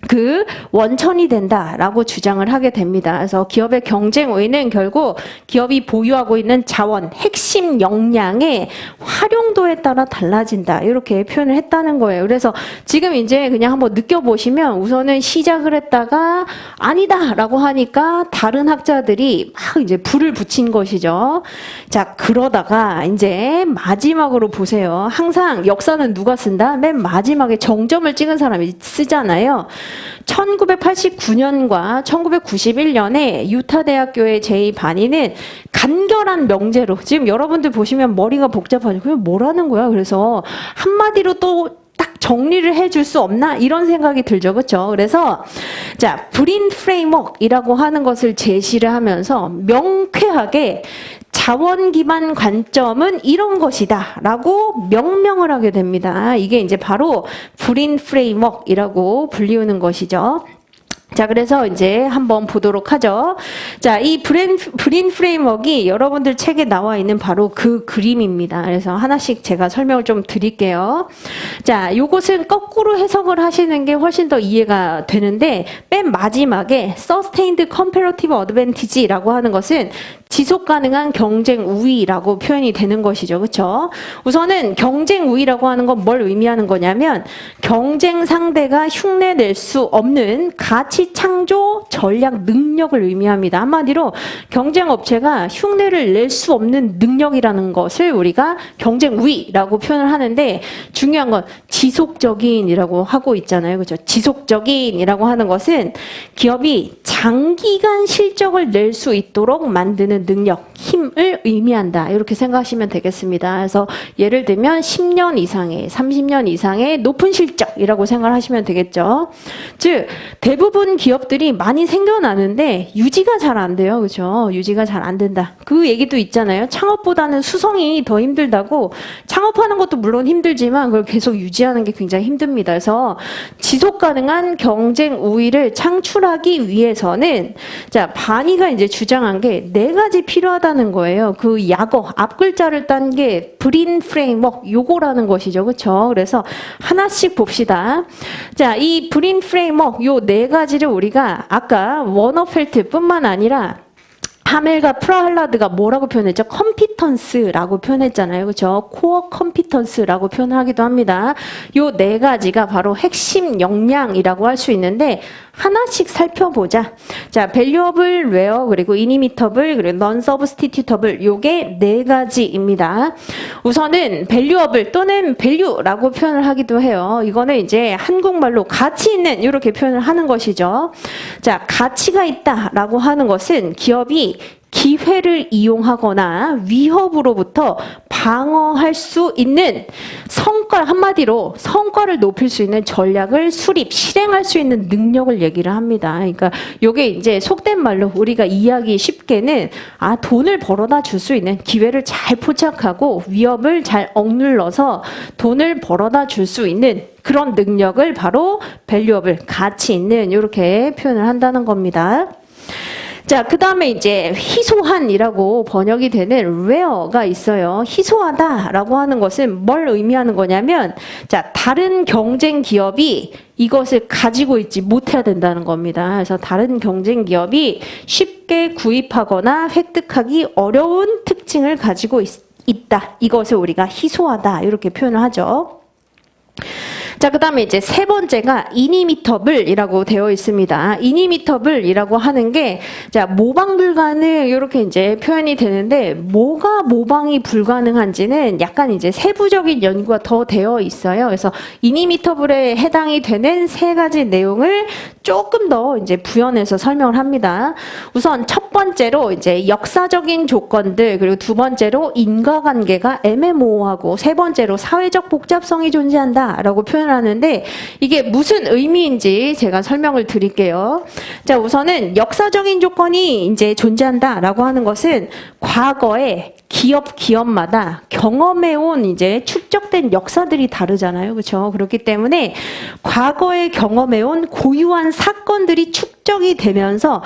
그 원천이 된다라고 주장을 하게 됩니다. 그래서 기업의 경쟁 우위는 결국 기업이 보유하고 있는 자원, 핵심 역량의 활용도에 따라 달라진다. 이렇게 표현을 했다는 거예요. 그래서 지금 이제 그냥 한번 느껴보시면 우선은 시작을 했다가 아니다라고 하니까 다른 학자들이 막 이제 불을 붙인 것이죠. 자, 그러다가 이제 마지막으로 보세요. 항상 역사는 누가 쓴다? 맨 마지막에 정점을 찍은 사람이 쓰잖아요. 1989년과 1991년에 유타 대학교의 제2반이는 간결한 명제로 지금 여러분들 보시면 머리가 복잡하죠. 그게 뭐라는 거야? 그래서 한마디로 또 딱 정리를 해줄 수 없나? 이런 생각이 들죠. 그렇죠? 그래서 자, 브린 프레임워크이라고 하는 것을 제시를 하면서 명쾌하게 자원 기반 관점은 이런 것이다 라고 명명을 하게 됩니다. 이게 이제 바로 브린 프레임워크이라고 불리우는 것이죠. 자, 그래서 이제 한번 보도록 하죠. 자, 이 브린 프레임워크이 여러분들 책에 나와 있는 바로 그 그림입니다. 그래서 하나씩 제가 설명을 좀 드릴게요. 자, 요것은 거꾸로 해석을 하시는 게 훨씬 더 이해가 되는데 맨 마지막에 Sustained Comparative Advantage라고 하는 것은 지속 가능한 경쟁 우위라고 표현이 되는 것이죠. 그렇죠? 우선은 경쟁 우위라고 하는 건 뭘 의미하는 거냐면 경쟁 상대가 흉내낼 수 없는 가치 창조 전략 능력을 의미합니다. 한마디로 경쟁 업체가 흉내를 낼 수 없는 능력이라는 것을 우리가 경쟁 우위라고 표현을 하는데 중요한 건 지속적인이라고 하고 있잖아요. 그렇죠? 지속적인이라고 하는 것은 기업이 장기간 실적을 낼 수 있도록 만드는 능력, 힘을 의미한다. 이렇게 생각하시면 되겠습니다. 그래서 예를 들면 10년 이상의, 30년 이상의 높은 실적이라고 생각하시면 되겠죠. 즉 대부분 기업들이 많이 생겨나는데 유지가 잘 안 돼요. 그렇죠? 유지가 잘 안 된다. 그 얘기도 있잖아요. 창업보다는 수성이 더 힘들다고. 창업하는 것도 물론 힘들지만 그걸 계속 유지하는 게 굉장히 힘듭니다. 그래서 지속 가능한 경쟁 우위를 창출하기 위해서는 자, 바니가 이제 주장한 게 4가지 필요하다는 거예요. 그 약어 앞 글자를 딴 게 브린 프레임워크 요거라는 것이죠. 그렇죠? 그래서 하나씩 봅시다. 자, 이 브린 프레임워크 요 4가지를 우리가 아까 워너펠트뿐만 아니라 하멜과 프랄라드가 뭐라고 표현했죠? 컴피턴스라고 표현했잖아요. 그렇죠? 코어 컴피턴스라고 표현하기도 합니다. 요 4가지가 바로 핵심 역량이라고 할 수 있는데 하나씩 살펴보자. 자, valuable, rare, 그리고 inimitable, 그리고 non-substitutable 요게 4가지입니다. 우선은 valuable 또는 value라고 표현을 하기도 해요. 이거는 이제 한국말로 가치 있는 이렇게 표현을 하는 것이죠. 자, 가치가 있다라고 하는 것은 기업이 기회를 이용하거나 위협으로부터 방어할 수 있는 성과, 한마디로 성과를 높일 수 있는 전략을 수립, 실행할 수 있는 능력을 얘기를 합니다. 그러니까 이게 이제 속된 말로 우리가 이해하기 쉽게는 돈을 벌어다 줄 수 있는 기회를 잘 포착하고 위협을 잘 억눌러서 돈을 벌어다 줄 수 있는 그런 능력을 바로 valuable, 가치 있는 이렇게 표현을 한다는 겁니다. 자, 그 다음에 이제 희소한이라고 번역이 되는 rare가 있어요. 희소하다라고 하는 것은 뭘 의미하는 거냐면, 자, 다른 경쟁 기업이 이것을 가지고 있지 못해야 된다는 겁니다. 그래서 다른 경쟁 기업이 쉽게 구입하거나 획득하기 어려운 특징을 가지고 있다. 이것을 우리가 희소하다 이렇게 표현을 하죠. 자, 그 다음에 이제 세 번째가 inimittable이라고 되어 있습니다. inimittable이라고 하는 게, 자, 모방 불가능, 이렇게 이제 표현이 되는데, 뭐가 모방이 불가능한지는 약간 이제 세부적인 연구가 더 되어 있어요. 그래서 inimittable에 해당이 되는 세 가지 내용을 조금 더 이제 부연해서 설명을 합니다. 우선 첫 번째로 이제 역사적인 조건들, 그리고 두 번째로 인과관계가 애매모호하고, 세 번째로 사회적 복잡성이 존재한다라고 표현을 하는데, 이게 무슨 의미인지 제가 설명을 드릴게요. 자, 우선은 역사적인 조건이 이제 존재한다라고 하는 것은 과거에 기업마다 경험해온 이제 축적된 역사들이 다르잖아요. 그렇죠? 그렇기 때문에 과거에 경험해온 고유한 사건들이 축적이 되면서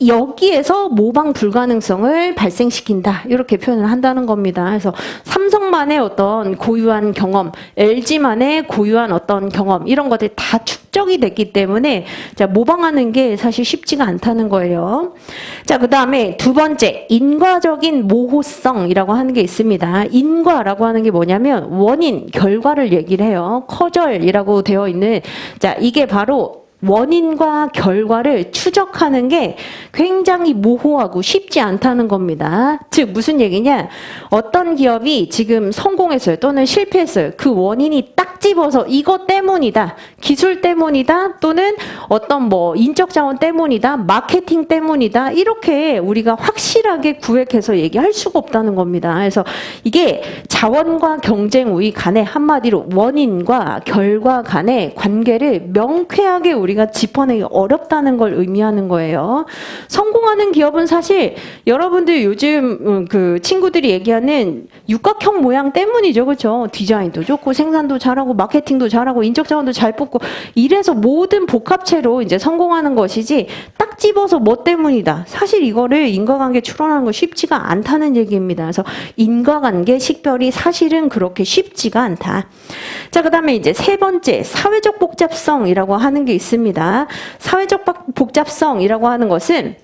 여기에서 모방 불가능성을 발생시킨다. 이렇게 표현을 한다는 겁니다. 그래서 삼성만의 어떤 고유한 경험, LG만의 고유한 어떤 경험, 이런 것들이 다 축적이 됐기 때문에 자, 모방하는 게 사실 쉽지가 않다는 거예요. 자, 그 다음에 두 번째, 인과적인 모호성이라고 하는 게 있습니다. 인과라고 하는 게 뭐냐면 원인, 결과를 얘기를 해요. 커절이라고 되어 있는, 자, 이게 바로 원인과 결과를 추적하는 게 굉장히 모호하고 쉽지 않다는 겁니다. 즉 무슨 얘기냐? 어떤 기업이 지금 성공했어요 또는 실패했어요. 그 원인이 딱 집어서 이것 때문이다, 기술 때문이다, 또는 어떤 뭐 인적 자원 때문이다, 마케팅 때문이다, 이렇게 우리가 확실하게 구획해서 얘기할 수가 없다는 겁니다. 그래서 이게 자원과 경쟁 우위 간의, 한마디로 원인과 결과 간의 관계를 명쾌하게 우리가 짚어내기 어렵다는 걸 의미하는 거예요. 성공하는 기업은 사실 여러분들 요즘 그 친구들이 얘기하는 육각형 모양 때문이죠. 그렇죠? 디자인도 좋고 생산도 잘하고 마케팅도 잘하고 인적 자원도 잘 뽑고, 이래서 모든 복합체로 이제 성공하는 것이지 딱 집어서 뭐 때문이다, 사실 이거를 인과관계 추론하는 거 쉽지가 않다는 얘기입니다. 그래서 인과관계 식별이 사실은 그렇게 쉽지가 않다. 자, 그 다음에 이제 세 번째, 사회적 복잡성이라고 하는 게 있습니다. 사회적 복잡성이라고 하는 것은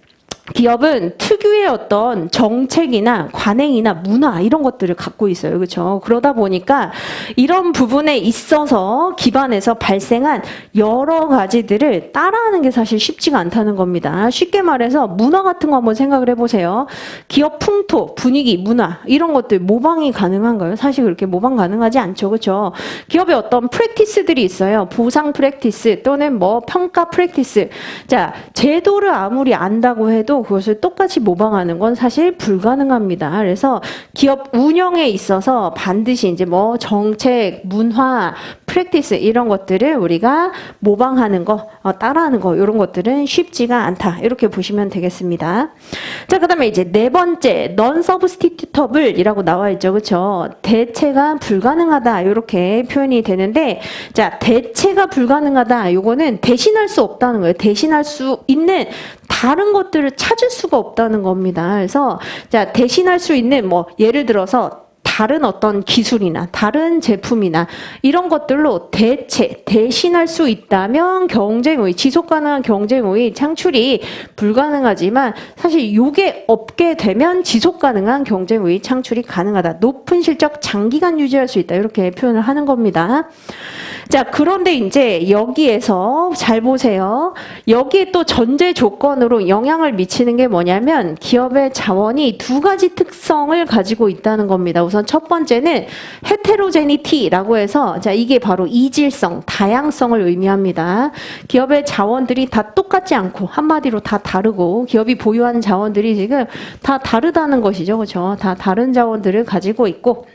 기업은 특유의 어떤 정책이나 관행이나 문화, 이런 것들을 갖고 있어요. 그렇죠? 그러다 보니까 이런 부분에 있어서 기반해서 발생한 여러 가지들을 따라하는 게 사실 쉽지가 않다는 겁니다. 쉽게 말해서 문화 같은 거 한번 생각을 해보세요. 기업 풍토, 분위기, 문화, 이런 것들 모방이 가능한가요? 사실 그렇게 모방 가능하지 않죠. 그렇죠? 기업에 어떤 프랙티스들이 있어요. 보상 프랙티스 또는 뭐 평가 프랙티스. 자, 제도를 아무리 안다고 해도 그것을 똑같이 모방하는 건 사실 불가능합니다. 그래서 기업 운영에 있어서 반드시 이제 뭐 정책, 문화, 프랙티스, 이런 것들을 우리가 모방하는 거, 따라하는 거, 이런 것들은 쉽지가 않다. 이렇게 보시면 되겠습니다. 자, 그 다음에 이제 네 번째, non-substitutable이라고 나와 있죠. 그렇죠? 대체가 불가능하다. 이렇게 표현이 되는데, 자, 대체가 불가능하다. 요거는 대신할 수 없다는 거예요. 대신할 수 있는 다른 것들을 찾을 수가 없다는 겁니다. 그래서 자, 대신할 수 있는 뭐 예를 들어서 다른 어떤 기술이나 다른 제품이나 이런 것들로 대신할 수 있다면 경쟁 우위, 지속 가능한 경쟁 우위 창출이 불가능하지만 사실 이게 없게 되면 지속 가능한 경쟁 우위 창출이 가능하다. 높은 실적 장기간 유지할 수 있다. 이렇게 표현을 하는 겁니다. 자, 그런데 이제 여기에서 잘 보세요. 여기에 또 전제 조건으로 영향을 미치는 게 뭐냐면 기업의 자원이 두 가지 특성을 가지고 있다는 겁니다. 우선 첫 번째는 헤테로제니티라고 해서, 자, 이게 바로 이질성, 다양성을 의미합니다. 기업의 자원들이 다 똑같지 않고 한마디로 다 다르고, 기업이 보유하는 자원들이 지금 다 다르다는 것이죠. 그렇죠? 다 다른 자원들을 가지고 있고,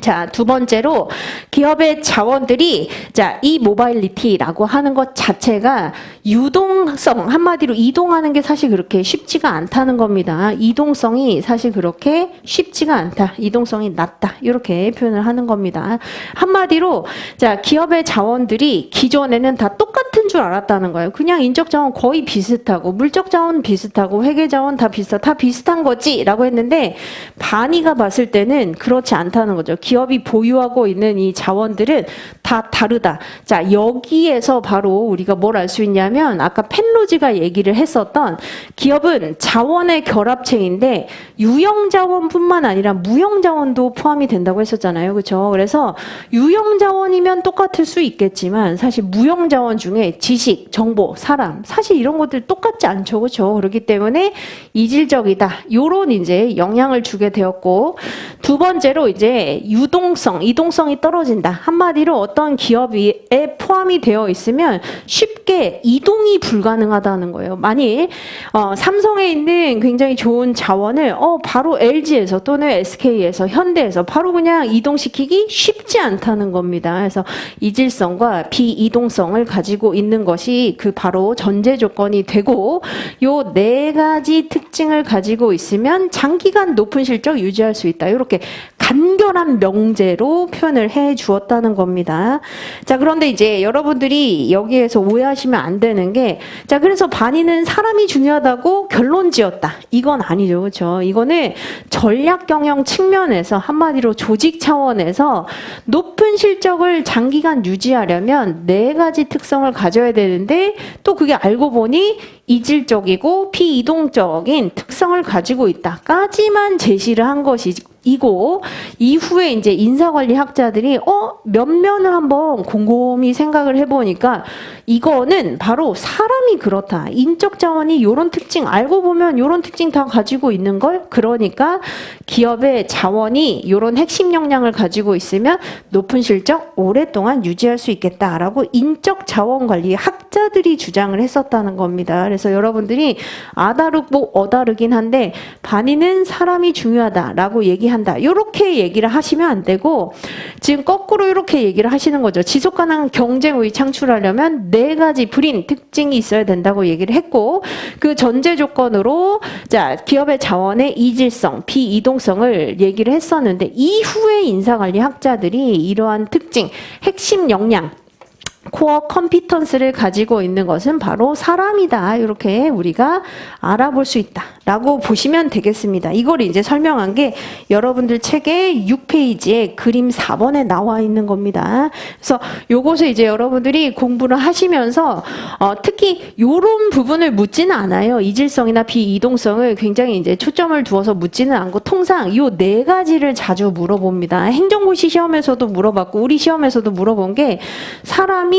자, 두 번째로 기업의 자원들이, 자, 이 모바일리티라고 하는 것 자체가 유동성, 한마디로 이동하는 게 사실 그렇게 쉽지가 않다는 겁니다. 이동성이 사실 그렇게 쉽지가 않다. 이동성이 낮다. 이렇게 표현을 하는 겁니다. 한마디로 자, 기업의 자원들이 기존에는 다 똑같은 줄 알았다는 거예요. 그냥 인적 자원 거의 비슷하고 물적 자원 비슷하고 회계 자원 다 비슷한 거지라고 했는데 반이가 봤을 때는 그렇지 않다는 거죠. 기업이 보유하고 있는 이 자원들은 다 다르다. 자, 여기에서 바로 우리가 뭘 알 수 있냐면 아까 펜로즈가 얘기를 했었던 기업은 자원의 결합체인데 유형 자원뿐만 아니라 무형 자원도 포함이 된다고 했었잖아요. 그렇죠? 그래서 유형 자원이면 똑같을 수 있겠지만 사실 무형 자원 중에 지식, 정보, 사람 사실 이런 것들 똑같지 않죠. 그렇죠? 그렇기 때문에 이질적이다. 요런 이제 영향을 주게 되었고 두 번째로 이제 유동성, 이동성이 떨어진다. 한마디로 어떤 기업에 포함이 되어 있으면 쉽게 이동이 불가능하다는 거예요. 만일 삼성에 있는 굉장히 좋은 자원을 바로 LG에서 또는 SK에서 현대에서 바로 그냥 이동시키기 쉽지 않다는 겁니다. 그래서 이질성과 비이동성을 가지고 있는 것이 그 바로 전제 조건이 되고 요 네 가지 특징을 가지고 있으면 장기간 높은 실적 유지할 수 있다. 이렇게 간결한 명제로 표현을 해 주었다는 겁니다. 자, 그런데 이제 여러분들이 여기에서 오해하시면 안 되는 게, 자, 그래서 반이는 사람이 중요하다고 결론 지었다. 이건 아니죠. 그렇죠? 이거는 전략 경영 측면에서 한마디로 조직 차원에서 높은 실적을 장기간 유지하려면 네 가지 특성을 가져야 되는데 또 그게 알고 보니 이질적이고 비이동적인 특성을 가지고 있다까지만 제시를 한 것이고 이후에 이제 인사관리 학자들이 면면을 한번 곰곰이 생각을 해보니까 이거는 바로 사람이 그렇다. 인적 자원이 이런 특징 알고 보면 이런 특징 다 가지고 있는 걸 그러니까 기업의 자원이 이런 핵심 역량을 가지고 있으면 높은 실적 오랫동안 유지할 수 있겠다라고 인적 자원 관리 학자들이 주장을 했었다는 겁니다. 그래서 여러분들이 아다르고 어다르긴 한데 반이는 사람이 중요하다라고 얘기한다. 이렇게 얘기를 하시면 안 되고 지금 거꾸로 이렇게 얘기를 하시는 거죠. 지속 가능한 경쟁 우위 창출하려면 네 가지 불인 특징이 있어야 된다고 얘기를 했고 그 전제 조건으로 자, 기업의 자원의 이질성, 비이동성을 얘기를 했었는데 이후에 인사관리 학자들이 이러한 특징, 핵심 역량 코어 컴피턴스를 가지고 있는 것은 바로 사람이다. 이렇게 우리가 알아볼 수 있다라고 보시면 되겠습니다. 이걸 이제 설명한 게 여러분들 책의 6페이지에 그림 4번에 나와 있는 겁니다. 그래서 요것을 이제 여러분들이 공부를 하시면서 특히 요런 부분을 묻지는 않아요. 이질성이나 비이동성을 굉장히 이제 초점을 두어서 묻지는 않고 통상 요 네 가지를 자주 물어봅니다. 행정고시 시험에서도 물어봤고 우리 시험에서도 물어본 게 사람이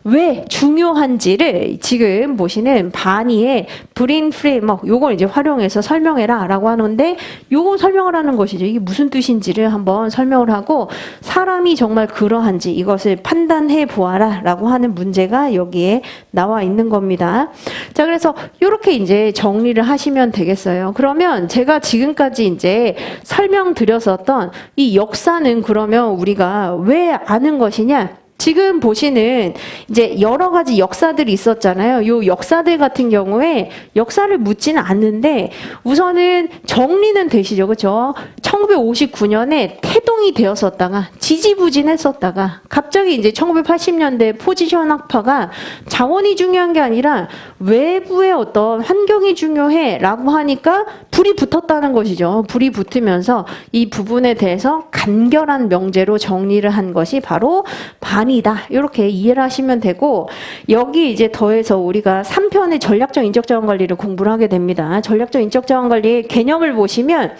왜 중요한지를 지금 보시는 바니의 브린 프레임워크 요걸 이제 활용해서 설명해라 라고 하는데 요거 설명을 하는 것이죠. 이게 무슨 뜻인지를 한번 설명을 하고 사람이 정말 그러한지 이것을 판단해 보아라 라고 하는 문제가 여기에 나와 있는 겁니다. 자, 그래서 이렇게 이제 정리를 하시면 되겠어요. 그러면 제가 지금까지 이제 설명드렸었던 이 역사는 그러면 우리가 왜 아는 것이냐? 지금 보시는 이제 여러 가지 역사들이 있었잖아요. 요 역사들 같은 경우에 역사를 묻지는 않는데 우선은 정리는 되시죠. 그렇죠? 1959년에 태동이 되었었다가 지지부진했었다가 갑자기 이제 1980년대 포지션 학파가 자원이 중요한 게 아니라 외부의 어떤 환경이 중요해라고 하니까 불이 붙었다는 것이죠. 불이 붙으면서 이 부분에 대해서 간결한 명제로 정리를 한 것이 바로 반이다. 이렇게 이해를 하시면 되고 여기 이제 더해서 우리가 3편의 전략적 인적 자원 관리를 공부를 하게 됩니다. 전략적 인적 자원 관리의 개념을 보시면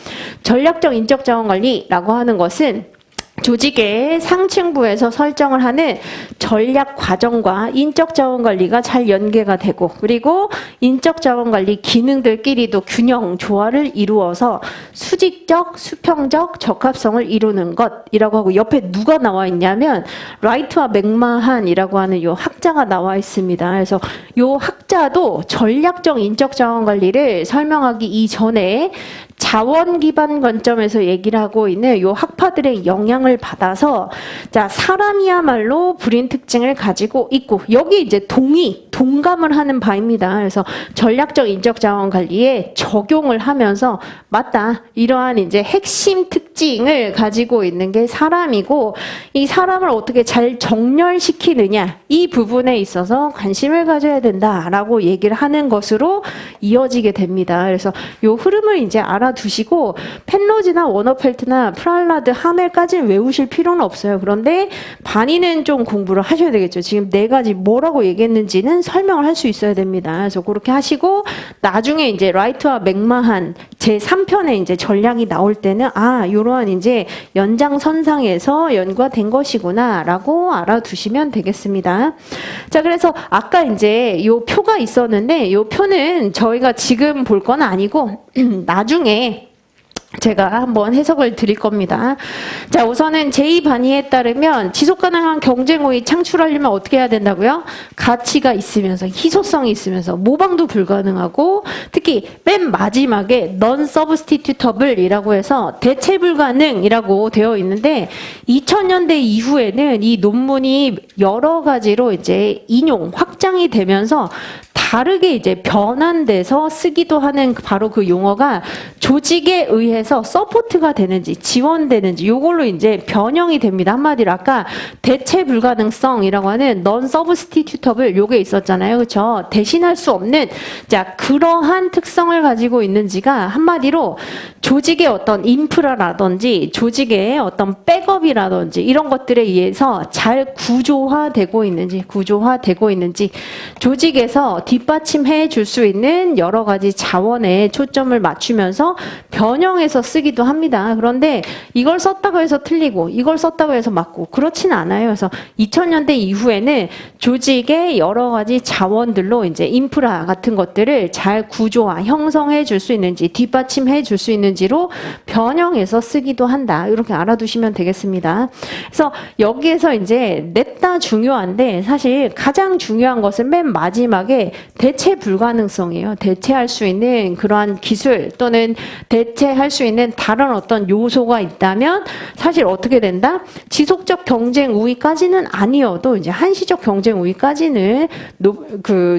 전략적 인적 자원 관리라고 하는 것은 조직의 상층부에서 설정을 하는 전략 과정과 인적 자원 관리가 잘 연계가 되고 그리고 인적 자원 관리 기능들끼리도 균형 조화를 이루어서 수직적, 수평적 적합성을 이루는 것이라고 하고 옆에 누가 나와 있냐면 라이트와 맥마한이라고 하는 요 학자가 나와 있습니다. 그래서 요 학자도 전략적 인적 자원 관리를 설명하기 이전에 자원 기반 관점에서 얘기를 하고 있는 요 학파들의 영향을 받아서 자, 사람이야말로 불인 특징을 가지고 있고 여기 이제 동감을 하는 바입니다. 그래서 전략적 인적 자원 관리에 적용을 하면서 맞다. 이러한 이제 핵심 특징을 가지고 있는 게 사람이고 이 사람을 어떻게 잘 정렬시키느냐 이 부분에 있어서 관심을 가져야 된다라고 얘기를 하는 것으로 이어지게 됩니다. 그래서 요 흐름을 이제 알아두시고 펜로즈나 워너펠트나 프랄라드 하멜까지는 외우실 필요는 없어요. 그런데 반이는 좀 공부를 하셔야 되겠죠. 지금 네 가지 뭐라고 얘기했는지는 설명을 할 수 있어야 됩니다. 그래서 그렇게 하시고 나중에 이제 라이트와 맥마한 제3편에 이제 전략이 나올 때는 아, 요러한 이제 연장선상에서 연구가 된 것이구나라고 알아두시면 되겠습니다. 자, 그래서 아까 이제 요 표가 있었는데 요 표는 저희가 지금 볼 건 아니고 나중에 제가 한번 해석을 드릴 겁니다. 자, 우선은 제2반의에 따르면 지속가능한 경쟁 우위 창출하려면 어떻게 해야 된다고요? 가치가 있으면서 희소성이 있으면서 모방도 불가능하고 특히 맨 마지막에 non-substitutable이라고 해서 대체 불가능이라고 되어 있는데 2000년대 이후에는 이 논문이 여러 가지로 이제 인용 확장이 되면서 다르게 이제 변환돼서 쓰기도 하는 바로 그 용어가 조직에 의해서 서포트가 되는지 지원되는지 요걸로 이제 변형이 됩니다. 한마디로 아까 대체 불가능성이라고 하는 non substitutable 요게 있었잖아요. 그렇죠? 대신할 수 없는 자 그러한 특성을 가지고 있는지가 한마디로 조직의 어떤 인프라라든지 조직의 어떤 백업이라든지 이런 것들에 의해서 잘 구조화되고 있는지 조직에서 뒷받침해 줄 수 있는 여러 가지 자원에 초점을 맞추면서 변형해서 쓰기도 합니다. 그런데 이걸 썼다고 해서 틀리고 이걸 썼다고 해서 맞고 그렇진 않아요. 그래서 2000년대 이후에는 조직의 여러 가지 자원들로 이제 인프라 같은 것들을 잘 구조화, 형성해 줄 수 있는지 뒷받침해 줄 수 있는지로 변형해서 쓰기도 한다. 이렇게 알아두시면 되겠습니다. 그래서 여기에서 이제 냈다 중요한데 사실 가장 중요한 것은 맨 마지막에 대체 불가능성이에요. 대체할 수 있는 그러한 기술 또는 대체할 수 있는 다른 어떤 요소가 있다면 사실 어떻게 된다? 지속적 경쟁 우위까지는 아니어도 이제 한시적 경쟁 우위까지는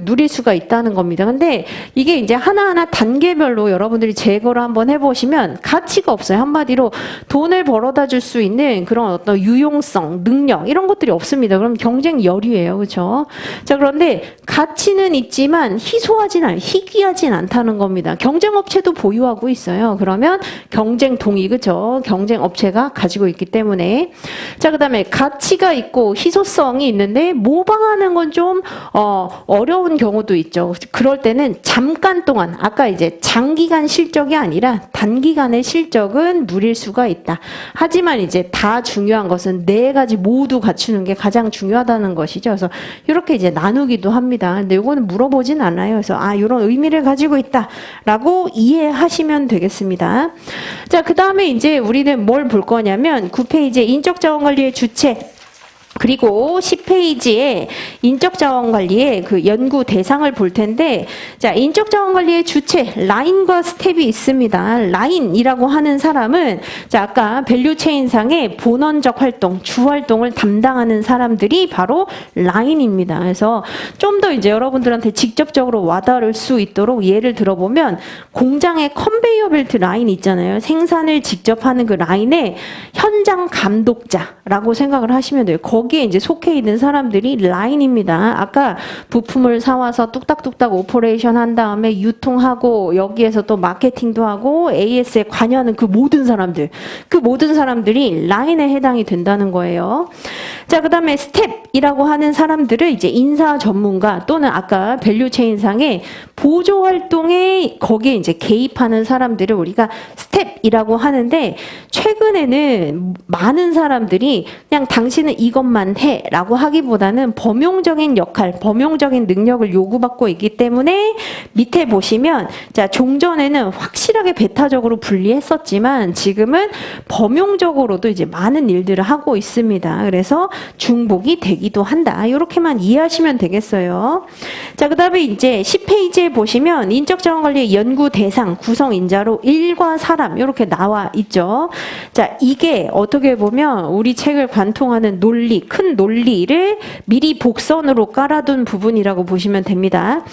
누릴 수가 있다는 겁니다. 근데 이게 이제 하나하나 단계별로 여러분들이 제거를 한번 해보시면 가치가 없어요. 한마디로 돈을 벌어다 줄 수 있는 그런 어떤 유용성, 능력 이런 것들이 없습니다. 그럼 경쟁 열이에요. 그렇죠? 자, 그런데 가치는 있지만 희귀하진 않다는 겁니다. 경쟁 업체도 보유하고 있어요. 그러면 경쟁 동의, 그죠? 경쟁 업체가 가지고 있기 때문에. 자, 그 다음에 가치가 있고 희소성이 있는데 모방하는 건 좀 어려운 경우도 있죠. 그럴 때는 잠깐 동안 아까 이제 장기간 실적이 아니라 단기간의 실적은 누릴 수가 있다. 하지만 이제 다 중요한 것은 네 가지 모두 갖추는 게 가장 중요하다는 것이죠. 그래서 이렇게 이제 나누기도 합니다. 근데 이거는 물어보진 않아요. 그래서 이런 의미를 가지고 있다라고 이해하시면 되겠습니다. 자, 그 다음에 이제 우리는 뭘 볼 거냐면 9페이지에 인적자원관리의 주체 그리고 10페이지에 인적자원관리의 그 연구 대상을 볼 텐데 자 인적자원관리의 주체 라인과 스텝이 있습니다. 라인이라고 하는 사람은 자 아까 밸류체인상의 본원적 활동, 주활동을 담당하는 사람들이 바로 라인입니다. 그래서 좀 더 이제 여러분들한테 직접적으로 와닿을 수 있도록 예를 들어보면 공장의 컨베이어 벨트 라인 있잖아요. 생산을 직접 하는 그 라인의 현장 감독자라고 생각을 하시면 돼요. 거기에 이제 속해 있는 사람들이 라인입니다. 아까 부품을 사와서 뚝딱뚝딱 오퍼레이션 한 다음에 유통하고 여기에서 또 마케팅도 하고 AS에 관여하는 그 모든 사람들이 라인에 해당이 된다는 거예요. 자, 그 다음에 스텝이라고 하는 사람들을 이제 인사 전문가 또는 아까 밸류체인상의 보조 활동에 거기에 이제 개입하는 사람들을 우리가 스텝이라고 하는데 최근에는 많은 사람들이 그냥 당신은 이것만 이것만 해라고 하기보다는 범용적인 역할, 범용적인 능력을 요구받고 있기 때문에 밑에 보시면 자, 종전에는 확실하게 배타적으로 분리했었지만 지금은 범용적으로도 이제 많은 일들을 하고 있습니다. 그래서 중복이 되기도 한다. 이렇게만 이해하시면 되겠어요. 자, 그다음에 이제 10페이지에 보시면 인적자원관리의 연구 대상, 구성 인자로 일과 사람 이렇게 나와 있죠. 자, 이게 어떻게 보면 우리 책을 관통하는 논리, 큰 논리를 미리 복선으로 깔아둔 부분이라고 보시면 됩니다.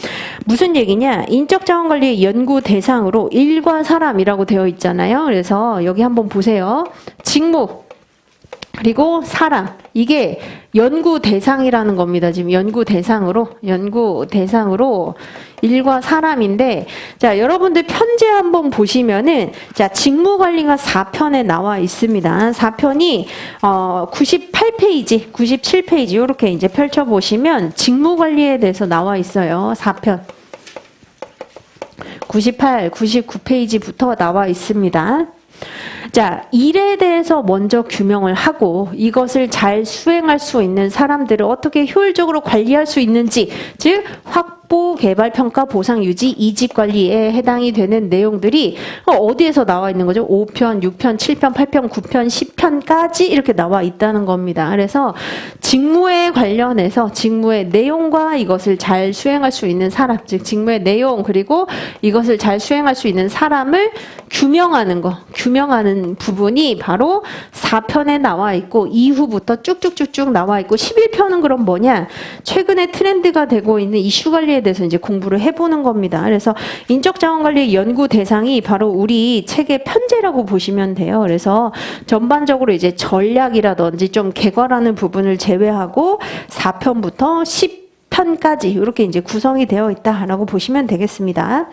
무슨 얘기냐? 인적자원관리의 연구 대상으로 일과 사람이라고 되어 있잖아요. 그래서 여기 한번 보세요. 직무 그리고 사람, 이게 연구 대상이라는 겁니다. 지금 연구 대상으로 일과 사람인데, 자, 여러분들 편제 한번 보시면은, 자, 직무 관리가 4편에 나와 있습니다. 4편이 98페이지, 97페이지 이렇게 이제 펼쳐 보시면 직무 관리에 대해서 나와 있어요. 4편. 98, 99페이지부터 나와 있습니다. 자, 일에 대해서 먼저 규명을 하고 이것을 잘 수행할 수 있는 사람들을 어떻게 효율적으로 관리할 수 있는지, 즉 확보, 개발, 평가, 보상, 유지, 이직 관리에 해당이 되는 내용들이 어디에서 나와 있는 거죠? 5편, 6편, 7편, 8편, 9편, 10편까지 이렇게 나와 있다는 겁니다. 그래서 직무에 관련해서 직무의 내용과 이것을 잘 수행할 수 있는 사람, 즉 직무의 내용 그리고 이것을 잘 수행할 수 있는 사람을 규명하는 거, 규명하는 부분이 바로 4편에 나와 있고 이후부터 쭉쭉쭉쭉 나와 있고 11편은 그럼 뭐냐? 최근에 트렌드가 되고 있는 이슈 관리에 대해서 이제 공부를 해보는 겁니다. 그래서 인적자원관리의 연구 대상이 바로 우리 책의 편제라고 보시면 돼요. 그래서 전반적으로 이제 전략이라든지 좀 개괄하는 부분을 제외하고 4편부터 10편까지 이렇게 이제 구성이 되어 있다라고 보시면 되겠습니다.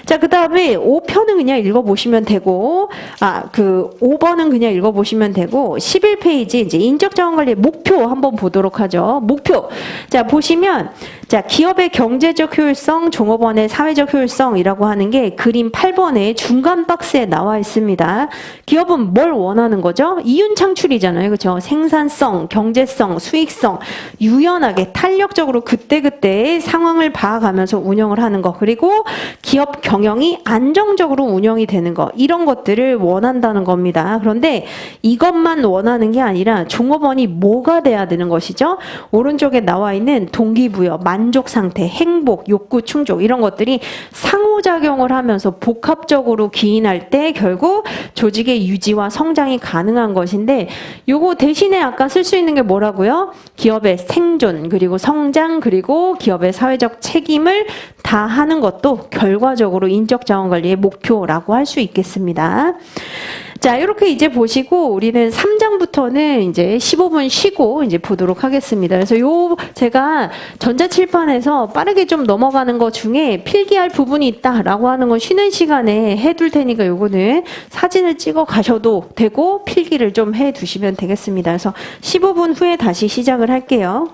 자, 그 다음에 5편은 그냥 읽어보시면 되고, 5번은 그냥 읽어보시면 되고, 11페이지 이제 인적자원관리의 목표 한번 보도록 하죠. 목표. 자, 보시면, 자, 기업의 경제적 효율성, 종업원의 사회적 효율성이라고 하는 게 그림 8번에 중간 박스에 나와 있습니다. 기업은 뭘 원하는 거죠? 이윤 창출이잖아요. 그렇죠? 생산성, 경제성, 수익성, 유연하게, 탄력적으로 그때그때 상황을 봐가면서 운영을 하는 거. 그리고 기업 경영이 안정적으로 운영이 되는 거. 이런 것들을 원한다는 겁니다. 그런데 이것만 원하는 게 아니라 종업원이 뭐가 돼야 되는 것이죠? 오른쪽에 나와 있는 동기부여, 만족 상태, 행복, 욕구 충족 이런 것들이 상호작용을 하면서 복합적으로 기인할 때 결국 조직의 유지와 성장이 가능한 것인데 요거 대신에 아까 쓸 수 있는 게 뭐라고요? 기업의 생존 그리고 성장 그리고 기업의 사회적 책임을 다하는 것도 결과적으로 인적자원관리의 목표라고 할 수 있겠습니다. 자, 이렇게 이제 보시고 우리는 3장부터는 이제 15분 쉬고 이제 보도록 하겠습니다. 그래서 제가 전자칠판에서 빠르게 좀 넘어가는 것 중에 필기할 부분이 있다라고 하는 건 쉬는 시간에 해둘 테니까 요거는 사진을 찍어 가셔도 되고 필기를 좀 해 두시면 되겠습니다. 그래서 15분 후에 다시 시작을 할게요.